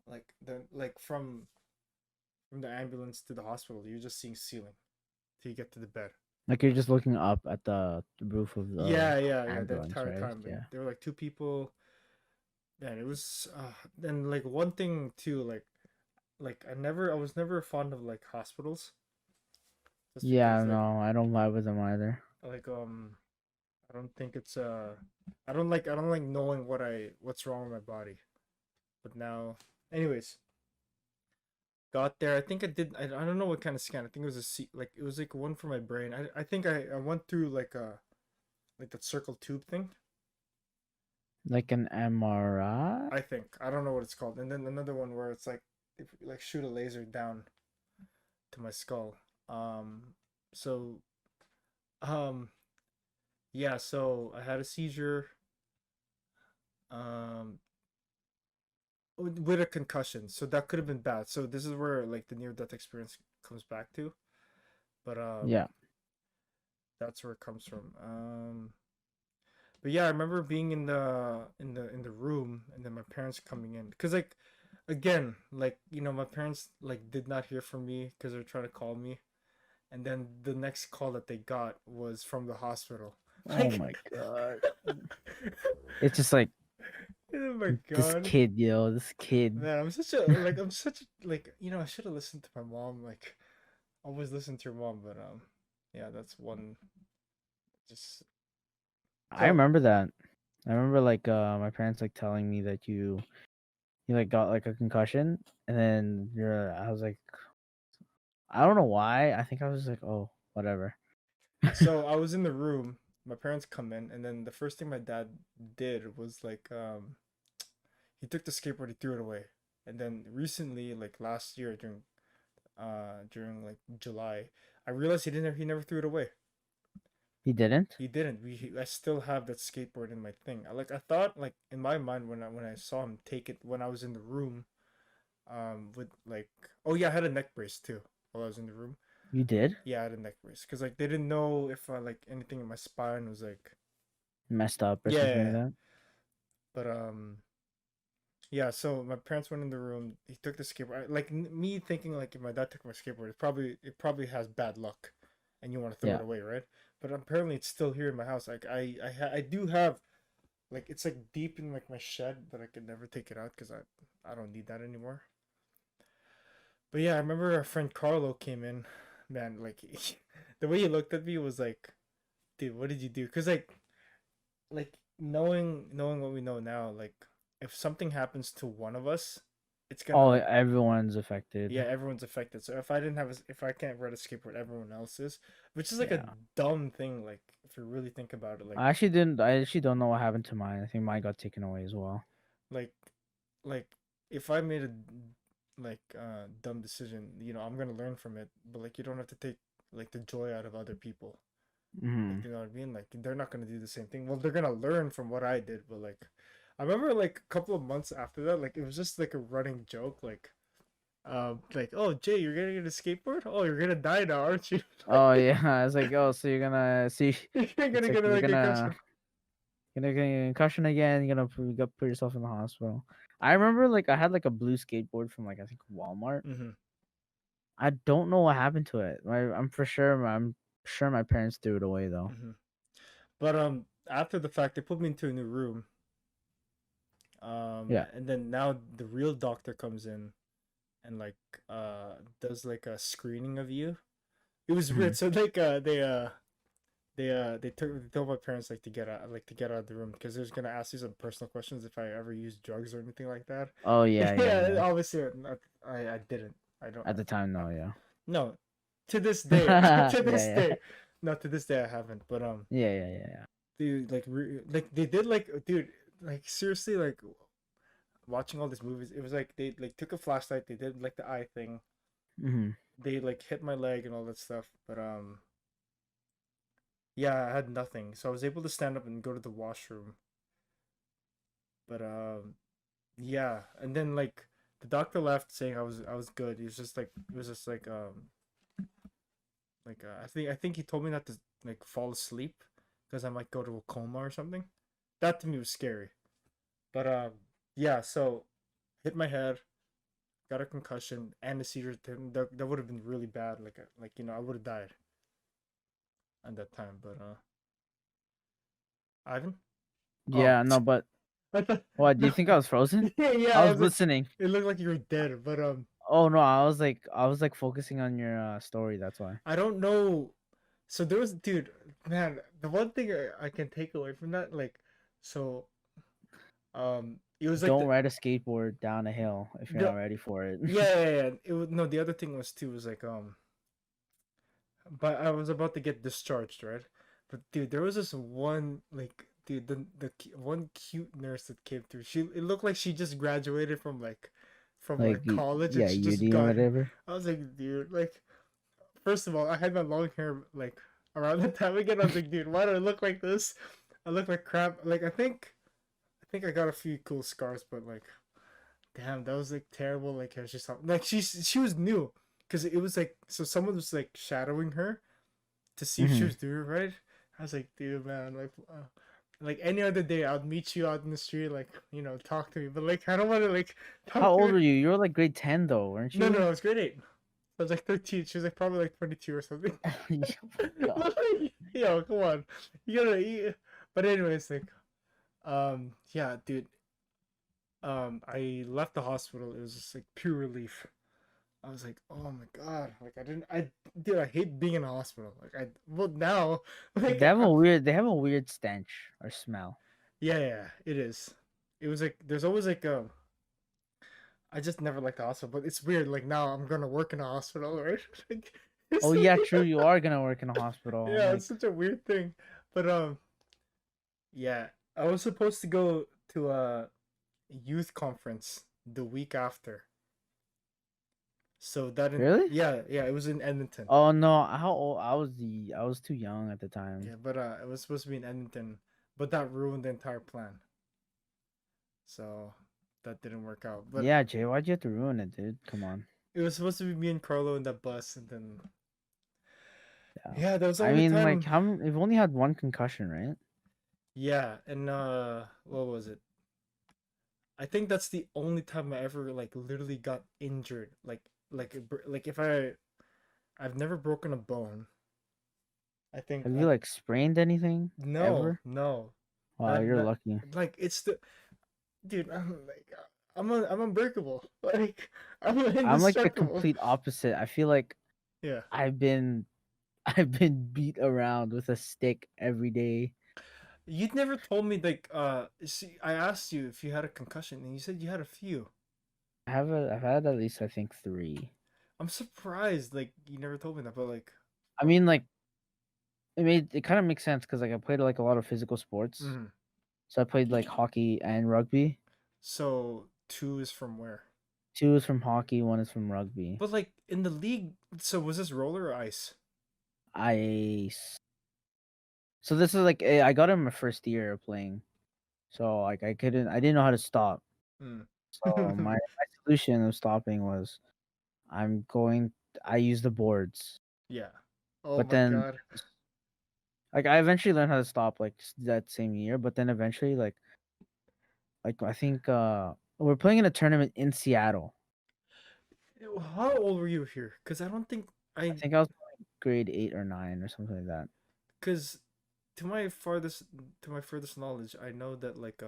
like from the ambulance to the hospital, you're just seeing ceiling till you get to the bed. Like you're just looking up at the roof of the Yeah. The ambulance, entire right? time, and Yeah. there were like two people. Man, it was. Then like one thing too, I was never fond of like hospitals, just Yeah, because no, I don't vibe with them either. like I don't think it's I don't like knowing what's wrong with my body. But now, anyways, got there. I think I don't know what kind of scan. I think it was a C, like it was like one for my brain. I think I went through like a like that circle tube thing. Like an MRI? I think I don't know what it's called. And then another one where it's like if like shoot a laser down to my skull. So um yeah, so I had a seizure um with a concussion. So that could have been bad. So this is where like the near death experience comes back to. But Yeah. that's where it comes from. But yeah, I remember being in the room and then my parents coming in because like again like you know my parents like did not hear from me because they're trying to call me, and then the next call that they got was from the hospital. Oh Like, my god. It's just like oh my this god, kid, yo, this kid. man, I'm such a like you know I should have listened to my mom. Like always listen to your mom, but yeah, that's one just I so remember that. I remember like my parents like telling me that you like got like a concussion and then I was like I don't know why. I think I was just like, oh, whatever. so I was in the room. My parents come in, and then the first thing my dad did was like he took the skateboard, he threw it away, and then recently, like last year during like July, I realized he never threw it away. He didn't? He didn't. I still have that skateboard in my thing. I thought like in my mind when I saw him take it when I was in the room, with like oh yeah I had a neck brace too while I was in the room. You did? Yeah, I had a neck brace because like they didn't know if like anything in my spine was like Messed up or something like yeah, that? but yeah. So my parents went in the room. He took the skateboard. Like me thinking like if my dad took my skateboard, it probably has bad luck, and you want to throw Yeah. it away, right? But apparently it's still here in my house. Like I do have like it's like deep in like my shed, but I could never take it out because I don't need that anymore. But yeah, I remember our friend Carlo came in. Man, like the way he looked at me was like, dude, what did you do? Because like knowing what we know now, like if something happens to one of us, it's gonna Oh, like everyone's affected. yeah, everyone's affected. So if I didn't have if I can't ride a skateboard, everyone else is, which is like a Yeah. dumb thing. Like if you really think about it, I actually didn't. I actually don't know what happened to mine. I think mine got taken away as well. like like if I made a dumb decision, I'm gonna learn from it. But like you don't have to take like the joy out of other people. Like Hmm. you know what I mean? Like they're not gonna do the same thing. Well, they're gonna learn from what I did, but like I remember like a couple of months after that, like it was just like a running joke, like, oh Jay, you're gonna get a skateboard? Oh, you're gonna die now, aren't you? Oh yeah, I was like, oh, so you're gonna see? You're It's gonna like get like a concussion. you're gonna get a concussion again. Put yourself in the hospital. I remember like I had like a blue skateboard from like I think Walmart. Mm-hmm. I don't know what happened to it. I'm sure my parents threw it away though. Mm-hmm. But after the fact, they put me into a new room. Yeah. And then now the real doctor comes in and like does like a screening of you. It was Hmm. weird. So like they told my parents like to get out of the room because they're gonna ask you some personal questions if I ever used drugs or anything like that. Oh yeah, yeah, Yeah, yeah. obviously I didn't. I don't. At the time, I, no, yeah. no, to this day, Yeah, to this yeah, day, not to this day I haven't. But yeah, yeah, yeah, dude, like they did like dude, like seriously like watching all these movies. It was like they like took a flashlight. They did like the eye thing. yeah. Hmm. They like hit my leg and all that stuff. But yeah, I had nothing, so I was able to stand up and go to the washroom. But yeah, and then like the doctor left saying I was good. He was just like it was just like I think he told me not to like fall asleep because I might go to a coma or something. That to me was scary. But yeah, so hit my head, got a concussion and a seizure. That would have been really bad. Like I would have died at that time. But Ivan, oh, Yeah, no, but I thought what? Do you no, think I was frozen? yeah, I I was was like, listening. it looked like you were dead. But Oh no, I was like focusing on your story. That's why. I don't know. So there was, dude, man. The one thing I can take away from that, like, so it was like Don't ride a skateboard down a hill if you're not the ready for it. yeah. It was no. The other thing was too was like but I was about to get discharged, right? But dude, there was this one like dude, one cute nurse that came through. It looked like she just graduated from Like, college and yeah, she just UD or got here. whatever. I was like, dude, like first of all, I had my long hair like around that time again. I was like, dude, why do I look like this? I look like crap. Like I think I got a few cool scars, but like damn, that was like terrible. Like how she saw like she was new because it was like so someone was like shadowing her to see if she Hmm. was doing it right. I was like, dude, man, like any other day, I'd meet you out in the street, like talk to me. But like, I don't want to like How talk to old me. were you? You were like grade 10 though, weren't No, no, you? no, it's grade 8. I was like 13. She was like probably like 22 or something. Oh my God. Yo, come on, you gotta. But anyways, like, yeah, dude. I left the hospital. It was just like pure relief. I was like, oh my god, like dude, I hate being in a hospital. Well now, like, They have a weird stench or smell. yeah, it is. It was like there's always like I just never liked the hospital, but it's weird. Like now I'm gonna work in a hospital, right? Like, it's Oh so yeah, true. weird. You are gonna work in a hospital. I'm Yeah, like, it's such a weird thing. But yeah, I was supposed to go to a youth conference the week after. So really? yeah, it was in Edmonton. Oh no, how old? I was too young at the time. Yeah, but it was supposed to be in Edmonton, but that ruined the entire plan. So that didn't work out. But Yeah, Jay, why'd you have to ruin it, dude? Come on. it was supposed to be me and Carlo in the bus, and then Yeah. yeah, that was the I only mean, like, time. you've only had one concussion, right? Yeah, and what was it? I think that's the only time I ever like literally got injured. Like if I've never broken a bone. I think Have you I like sprained anything no ever? no Wow, not you're not lucky. like it's the dude. I'm unbreakable. Like I'm I'm like the indestructible. complete opposite. I feel like Yeah. I've been I've been beat around with a stick every day. You'd never told me like see I asked you if you had a concussion and you said you had a few. I've had at least I think 3. I'm surprised. Like you never told me that, but like, I mean, like it kind of makes sense because like I played like a lot of physical sports. mhm. So I played like hockey and rugby. So two is from where? 2 is from hockey, 1 is from rugby. But like in the league, so was this roller or ice? I so this is like I got in my first year of playing. So like I didn't know how to stop. Mm. So my solution of stopping was I'm going I use the boards. Yeah. Oh But my then god. like I eventually learned how to stop like that same year, but then eventually like I think we're playing in a tournament in Seattle. How old were you here? Because I don't think I I. think I was like grade 8 or 9 or something like that. Because to my farthest to my furthest knowledge, I know that like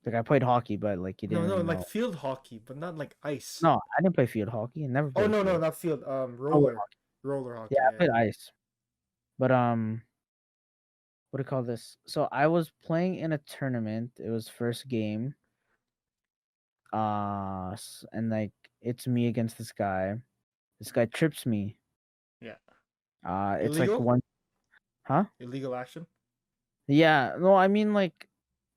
Like I played hockey, but like you no, didn't no, really like know. field hockey, but not like ice. No, I didn't play field hockey. I never Oh played no, no, field. not field. Roller Roller, hockey. roller Yeah, hockey. I Yeah. played ice. But what do you call this? So I was playing in a tournament. It was first game. And like it's me against this guy. This guy trips me. Yeah. It's like Illegal? one, huh? Illegal action? Yeah, no, I mean like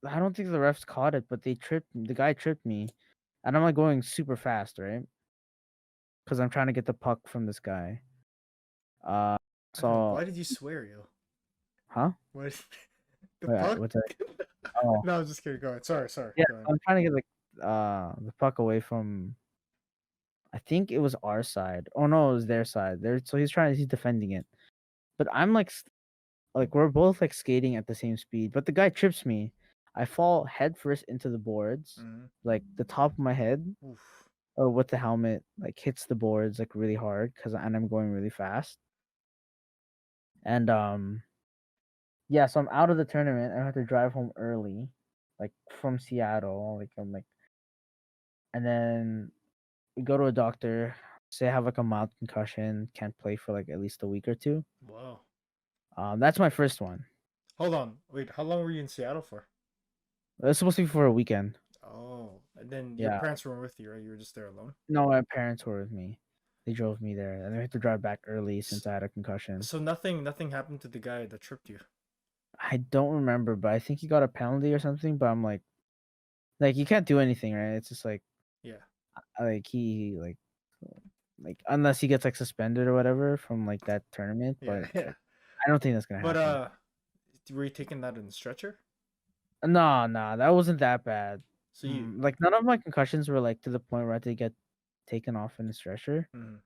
I don't think the refs caught it, but they tripped the guy tripped me, and I'm like going super fast, right? Because I'm trying to get the puck from this guy. Uh, Ivan, so why did you swear, yo? huh? What? The Wait, puck? what's that? Oh, No, I'm just kidding. Go ahead. Sorry, sorry. yeah, Go ahead. I'm trying to get like the puck away from. I think it was our side. Oh no, it was their side. There, so he's defending it, but I'm like we're both like skating at the same speed, but the guy trips me. I fall head first into the boards, Mm-hmm. like the top of my head Oof. or with the helmet like hits the boards like really hard and I'm going really fast. And yeah, so I'm out of the tournament. I have to drive home early, like from Seattle. Like I'm like, and then we go to a doctor. Say I have like a mild concussion, can't play for like at least a week or two. Wow. That's my first one. Hold on. Wait, how long were you in Seattle for? It's supposed to be for a weekend. Oh, and then your Yeah. parents weren't with you, right? You were just there alone. No, my parents were with me. They drove me there, and I had to drive back early S- since I had a concussion. So nothing happened to the guy that tripped you. I don't remember, but I think he got a penalty or something. But I'm like you can't do anything, right? It's just Yeah. like he like unless he gets like suspended or whatever from like that tournament. Yeah, But yeah. like I don't think that's gonna But happen. were you taking that in the stretcher? No, no, that wasn't that bad. So you. Like none of my concussions were like to the point where I had to get taken off in a stretcher. Mhm.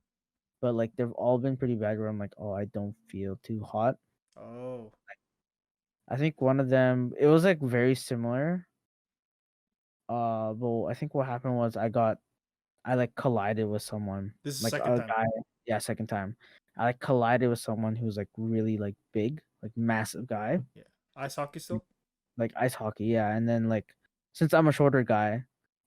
But like they've all been pretty bad where I'm like, oh, I don't feel too hot. Oh, I think one of them it was like very similar. But I think what happened was I like collided with someone, this is like second a time. guy. Yeah, second time. I like collided with someone who's like really like big, like massive guy, Yeah. Ice hockey still? like ice hockey. Yeah, and then like since I'm a shorter guy,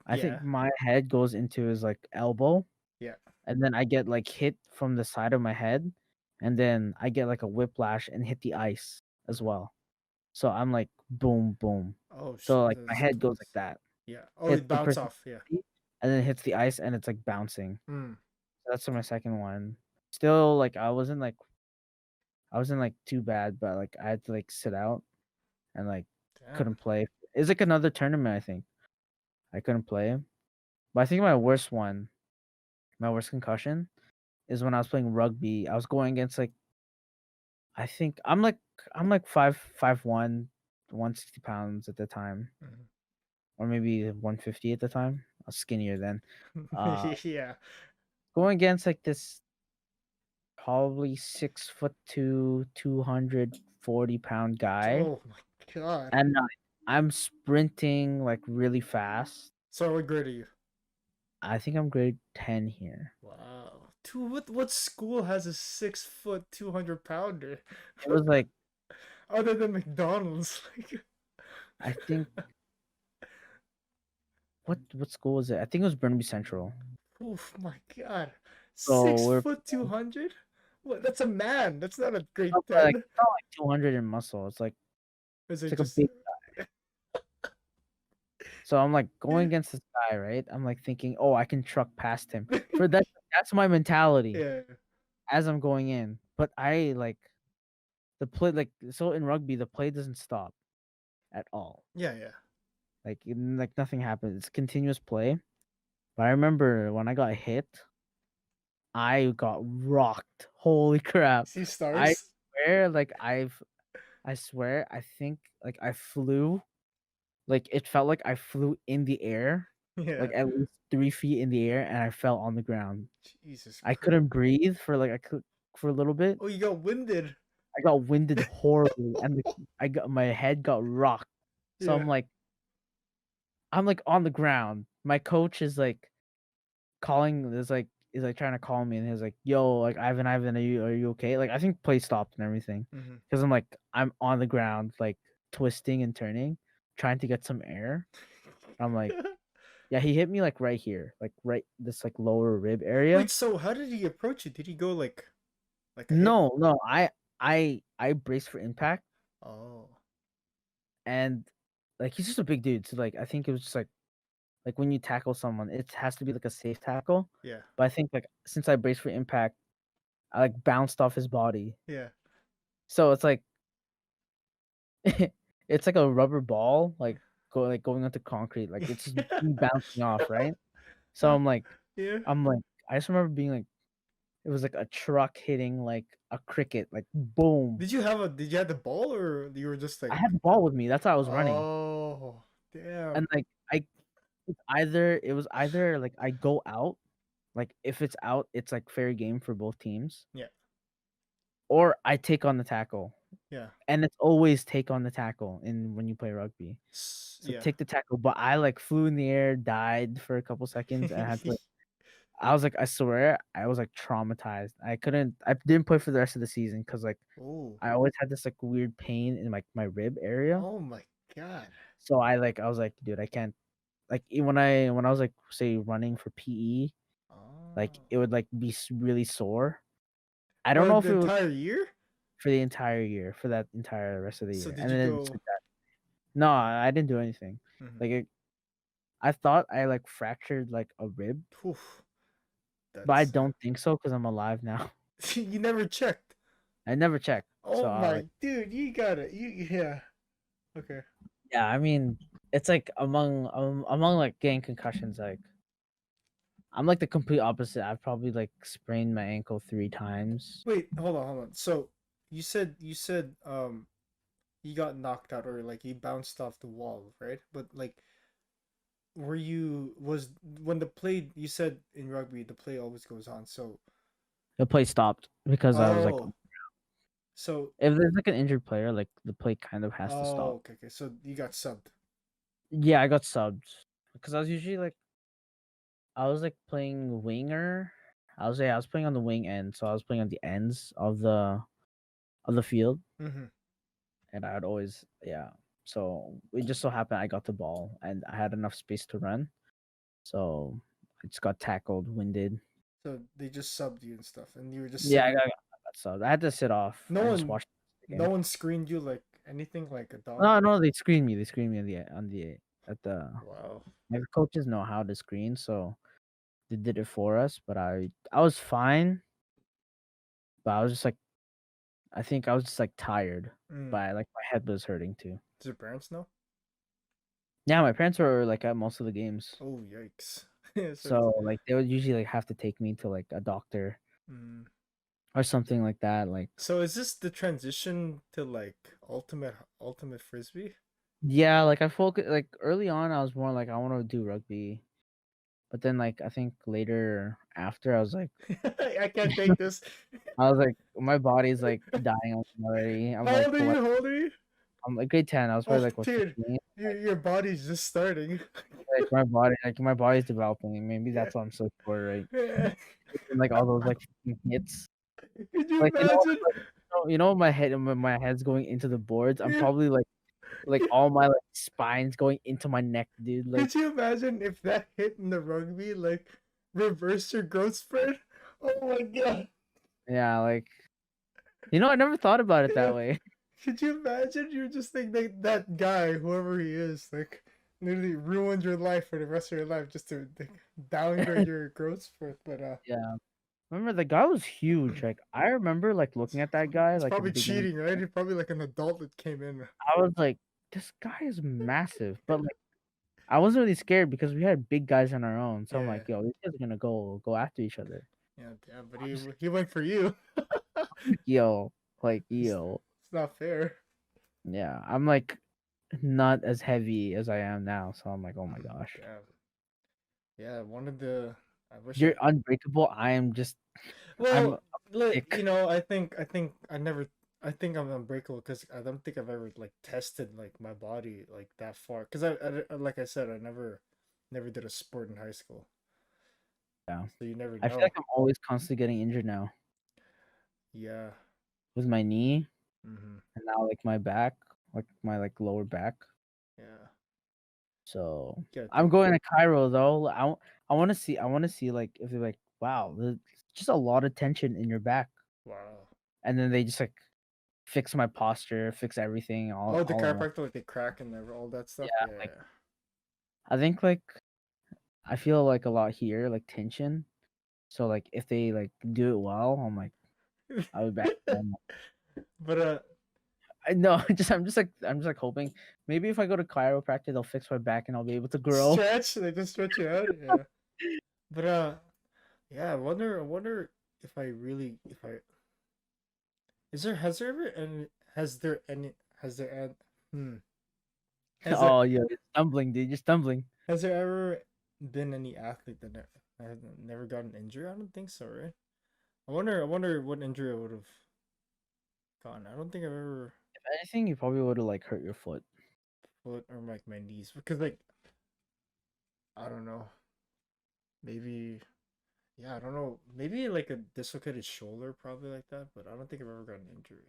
I Yeah. think my head goes into his like elbow, Yeah. and then I get like hit from the side of my head, and then I get like a whiplash and hit the ice as Mhm. well. So I'm like boom, boom. Oh So shit, like my that's head goes like twice. that, Yeah. Oh, hits it the bounce person, off. Yeah. and then hits the ice, and it's like bouncing. Mm. That's my second one. Still, like I wasn't like too bad, but like I had to like sit out and like Damn. couldn't play. It's like another tournament. I think I couldn't play, but I think my worst one, my worst concussion, is when I was playing rugby. I was going against like I think I'm like 5'1", 160 pounds at the time, Mhm. or maybe 150 at the time. I was skinnier then. Uh, Yeah. going against like this probably 6'2", 240 pound guy, Oh my god. and I'm sprinting like really fast. So what grade are you? I think I'm grade 10 here. Wow. Dude, what school has a 6 foot 200 pounder? It was like Other than McDonald's. I think what school was it? I think it was Burnaby Central. Oof my god. So Six we're foot 200? What, that's a man. That's not a grade not like 10. it's not like 200 in muscle. Is It's it like a just big. So I'm like going against this guy, right? I'm like thinking, oh, I can truck past him. For that, that's my mentality Yeah. as I'm going in. But I like the play, like so in rugby, the play doesn't stop at all. Yeah, yeah. Like nothing happens. It's continuous play. But I remember when I got hit, I got rocked. Holy crap! See I stars? swear, I swear, I think like I flew. Like it felt like I flew in the air, Yeah. like at least 3 feet in the air, and I fell on the ground. Jesus I Christ. couldn't breathe for like for a little bit. Oh, you got winded. I got winded horribly, and I got my head got rocked. So Yeah. I'm like on the ground. My coach is like calling. Is like trying to call me, and he's like, "Yo, like Ivan, are you okay?" Like I think play stopped and everything, Mm-hmm. because I'm on the ground like twisting and turning, trying to get some air. I'm like, yeah, he hit me like right here, like right this like lower rib area. Wait, so how did he approach it? Did he go like a hit? No, no, I braced for impact, Oh. and like he's just a big dude. So like I think it was just like when you tackle someone, it has to be like a safe tackle. Yeah. But I think like since I braced for impact, I like bounced off his body. Yeah. So it's like it's like a rubber ball, like going onto concrete. Like it's just me bouncing off, right? So Yeah. I'm like I just remember being like it was like a truck hitting like a cricket, like boom. Did you have the ball or you were just I like had the ball with me. That's how I was running. oh damn. And like it was either like I go out, like if it's out, it's like fair game for both teams, Yeah. or I take on the tackle. Yeah. And it's always take on the tackle in when you play rugby. So Yeah. take the tackle, but I like flew in the air, died for a couple seconds, and I had to like I was like, I swear, I was like traumatized. I didn't play for the rest of the season because like Oh. I always had this like weird pain in like my rib area. Oh my god. So I was like, dude, I can't like when I was like say running for PE, like Oh. it would like be really sore. I don't For know the if it was entire year? for the entire year, for that entire rest of the So year, did and you then go no, I didn't do anything. Mhm. Like I thought I like fractured like a rib, Oof, but I that's don't think so because I'm alive now. you never checked. I never checked, so Oh my dude, you got it. You yeah. Okay. yeah, I mean, it's like among like getting concussions, like I'm like the complete opposite. I've probably like sprained my ankle 3 times. Wait, hold on. So you said you got knocked out or like you bounced off the wall, right? But like were you was when the play you said in rugby the play always goes on. So The play stopped because I was like, oh so if there's like an injured player, like the play kind of has to oh stop. okay. So you got subbed. Yeah, I got subbed because I was usually like I was like playing winger. I was playing on the wing end, so I was playing on the ends of the field, Mm-hmm. and I would always yeah. So it just so happened I got the ball and I had enough space to run, so I just got tackled, winded. So they just subbed you and stuff, and you were just Yeah, sitting. I got subbed. I had to sit off No and just one, watch the no game. one screened you like anything like a dog. No, no, they screened me. They screened me on the at the Wow. my coaches know how to screen, so they did it for us. But I was fine, but I was just like I think I was just like tired, Mm. but like my head was hurting too. Does your parents know? Yeah, my parents were like at most of the games, Oh yikes! Yeah, so so like they would usually like have to take me to like a doctor mm. or something like that. Like So is this the transition to like ultimate frisbee? yeah, like I focus like early on I was more like I want to do rugby, but then like I think later after I can't take this. I was like my body's like dying on me already. How old are you? How old are you? I'm like grade 10. I was Oh probably like what dude, 15. your body's just starting. Like my body's developing. And maybe Yeah. that's why I'm so sore, right? Yeah. And like all those like hits. Could you Like imagine? you know my head's going into the boards. I'm Yeah. probably like all my like spine's going into my neck, dude. Like Could you imagine if that hit in the rugby like reverse your growth spurt? Oh my god. yeah, like I never thought about it Yeah. that way. Could you imagine? You're just like that guy, whoever he is, like literally ruined your life for the rest of your life just to like, downgrade your growth spurt. But Yeah. Remember the guy was huge. Like I remember like looking at that guy it's like at the probably beginning. cheating, right? He's probably like an adult that came in. I was like, this guy is massive. But like I wasn't really scared because we had big guys on our own. So I'm Yeah, like, yo, these guys are gonna go after each other. yeah, yeah. But I'm just he went for you. like, yo, like it's, yo. it's not fair. Yeah. I'm like not as heavy as I am now. So I'm like, oh my gosh. Damn. Yeah, one of the. I wish You're I. unbreakable. I am just I'm Well, thick. you know, I think I never. I think I'm unbreakable because I don't think I've ever like tested like my body like that far. Because like I said, I never did a sport in high school, Yeah. so you never I feel know. like I'm always constantly getting injured now Yeah. with my knee Mm-hmm. and now like my back, like my like lower back. Yeah. So Yeah. I I'm think. going to Cairo though. I want to see. I want to see like if they're like, wow, there's just a lot of tension in your back, Wow. and then they just like fix my posture, fix everything Oh, the all in one. chiropractor like they crack and all that stuff. Yeah, like Yeah. I think like I feel like a lot here, like tension. So like if they like do it well, I'm like I'll be back home. But I know. I'm just like hoping maybe if I go to chiropractor, they'll fix my back and I'll be able to grow. stretch. They just stretch you out. Yeah. But yeah. I wonder if I really if I is there has there ever any has there any has there an- hmm has there Oh yeah, you're stumbling, dude. You're stumbling. has there ever been any athlete that has never got an injury? I don't think so, right? I wonder what injury I would have gotten. I don't think I've ever If anything, you probably would have like hurt your foot. foot or like my knees because like I don't know maybe yeah I don't know maybe like a dislocated shoulder probably like that, but I don't think I've ever got an injury.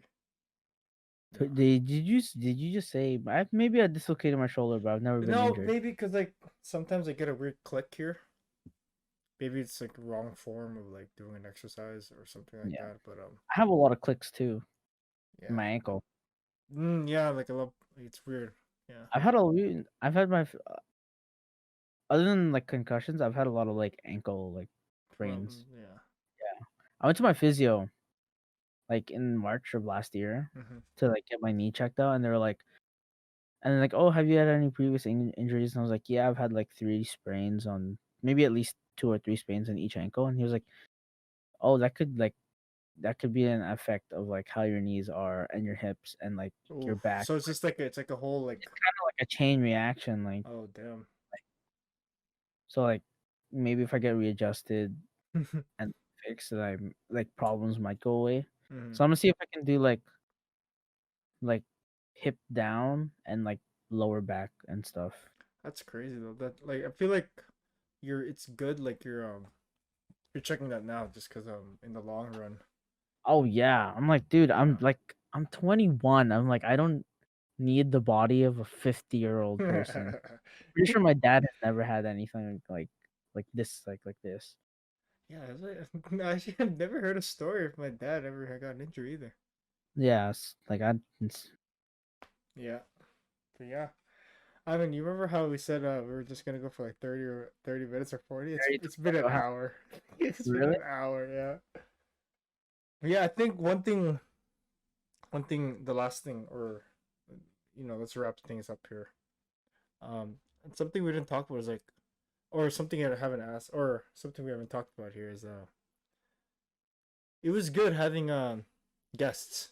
So No. did you just say maybe I dislocated my shoulder, but I've never been No, injured? maybe because like sometimes I get a weird click here. Maybe it's like wrong form of like doing an exercise or something like Yeah, that. But I have a lot of clicks too in yeah, my ankle. yeah, like I love. It's weird. Yeah. I've had other than like concussions, I've had a lot of like ankle like sprains. Yeah. Yeah, I went to my physio like in March of last year Hmm. to like get my knee checked out, and they were like, and they're like, oh, have you had any previous injuries? And I was like, yeah, I've had like 3 sprains on maybe at least 2 or 3 sprains on each ankle, and he was like, oh, that could be an effect of like how your knees are and your hips and like your Oh, back. so it's just like it's like a whole like. It's kind of like a chain reaction. Like Oh damn. so, like maybe if I get readjusted and fixed, that I like problems might go away. Hmm. So I'm gonna see if I can do like hip down and like lower back and stuff. That's crazy though. That like I feel like it's good like you're checking that now just because in the long run. Oh yeah, I'm like, dude, I'm 21. I'm like, I don't need the body of a 50-year-old person. Yeah. Pretty sure my dad has never had anything like this, like this. Yeah, it's like, actually, I've never heard a story if my dad ever had got an injury either. Yeah, like Yeah, but yeah. Ivan, you remember how we said we were just gonna go for like 30 minutes or 40? It's been an hour. It's been really. an hour, yeah. But yeah, I think one thing, the last thing, or let's wrap things up here. And something we didn't talk about is like, or something I haven't asked, or something we haven't talked about here is it was good having guests.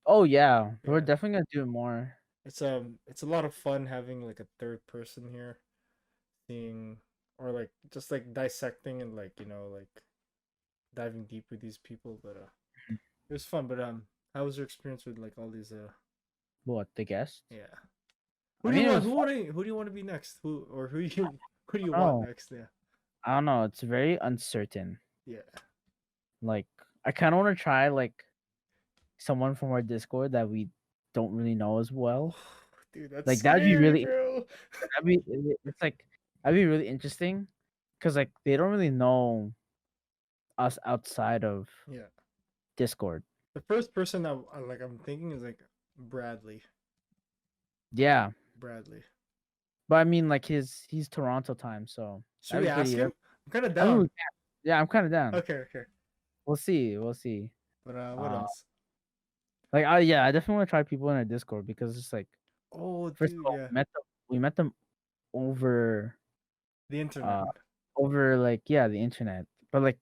Oh yeah, we're Yeah, definitely gonna do it more. it's a lot of fun having like a third person here, seeing or like just like dissecting and like like diving deep with these people. But it was fun. But how was your experience with like all these What, the guests? yeah. Who I do you mean, it want? was Who fun. want to? Who do you want to be next? Who do you want Oh, next? Yeah. I don't know. It's very uncertain. Yeah. Like, I kind of want to try like someone from our Discord that we don't really know as Oh, well. dude, that's Like that'd be scary, really. bro. It's like that'd be really interesting, because like they don't really know us outside of Yeah. Discord. The first person I'm thinking is like Bradley. Yeah, Bradley. But I mean, like he's Toronto time, so Should we everybody. ask him? I'm kind of I mean, down. yeah, I'm kind of down. Okay, okay. We'll see. We'll see. But what Uh, else? like I definitely want to try people in a Discord because it's like Oh, first of dude, all yeah. we met them over The internet. uh like yeah the internet, but like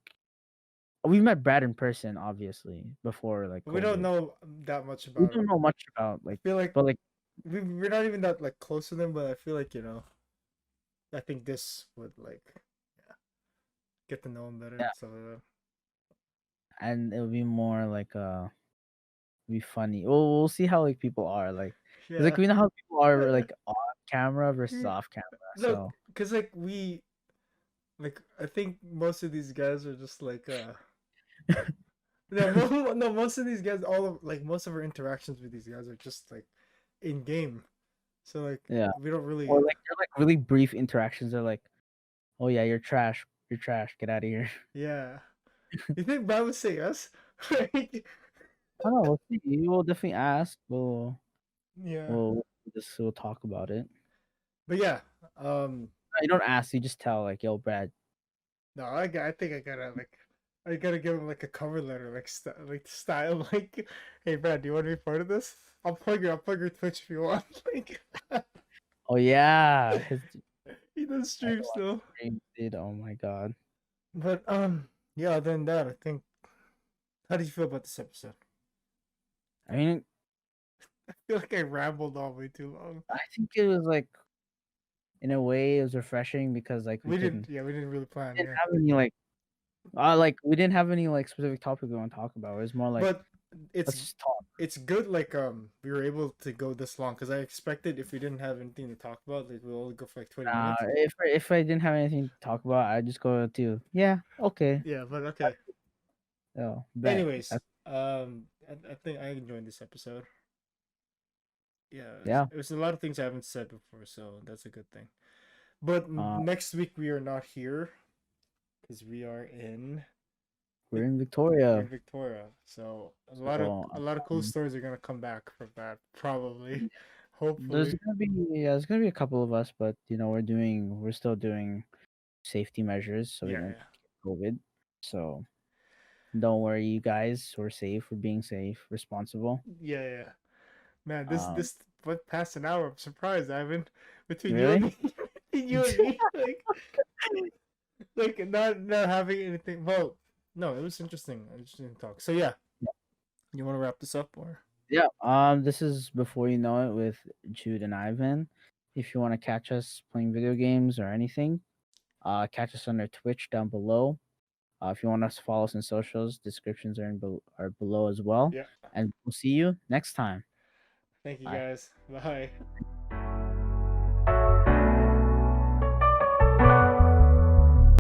we met Brad in person obviously before like We don't COVID. know that much We about don't him. know much about I like, feel like but like we're not even that like close to them, but I feel like I think this would like yeah, get to know him better yeah, and stuff like that. and it'll be more like be funny. We'll see how like people are like, 'cause, like Yeah. we know how people are like on camera versus Mm, off camera. no, So because like I think most of these guys are just like no, no, most of these guys, all of like most of our interactions with these guys are just like in game. So like yeah, we don't or really like they're like really brief interactions. They're like, oh yeah, you're trash. You're trash. Get out of here. yeah. You think Brad would say yes? Like, I don't know. We'll see. We'll definitely ask. yeah. We'll we'll talk about it. But yeah, No, you don't ask. You just tell like, yo, Brad. no, I think I gotta give him like a cover letter, like like style, like, hey Brad, do you want to be part of this? I'll plug your Twitch if you want. Like, Oh yeah, his he does stream still. stream did. Oh my god. But yeah. Other than that, I think. How did you feel about this episode? I mean, I feel like I rambled on way too long. I think it was like in a way it was refreshing because like We didn't really plan. didn't Yeah, have any like we didn't have any like specific topic we want to talk about. It was more like but let's just talk. it's good. Like we were able to go this long because I expected if we didn't have anything to talk about, like we'll only go for like 20 minutes. If I didn't have anything to talk about, I'd just go to yeah, okay. Yeah, but okay. Oh, bet. Anyways, I think I enjoyed this episode. Yeah, Yeah. it was a lot of things I haven't said before, so that's a good thing. But Uh, next week we are not here because we're in we're Victoria. in Victoria. So So a lot of cool stories are gonna come back from that, probably, there's hopefully. gonna be there's gonna be a couple of us, but we're still doing safety measures so we Yeah, don't yeah, get COVID. So don't worry, you guys. We're safe. We're being safe, responsible. yeah, yeah. Man, Um, this went past an hour. I'm surprised, Ivan. Between you and really? me, between you and me, like not having anything. Well, no, it was interesting talk. So yeah, you want to wrap this up or? Yeah. This is Before You Know It with Jude and Ivan. If you want to catch us playing video games or anything, catch us on our Twitch down below. If you want us to follow us in socials, descriptions are below as well. Yeah. And we'll see you next time. Thank you Bye. guys. Bye.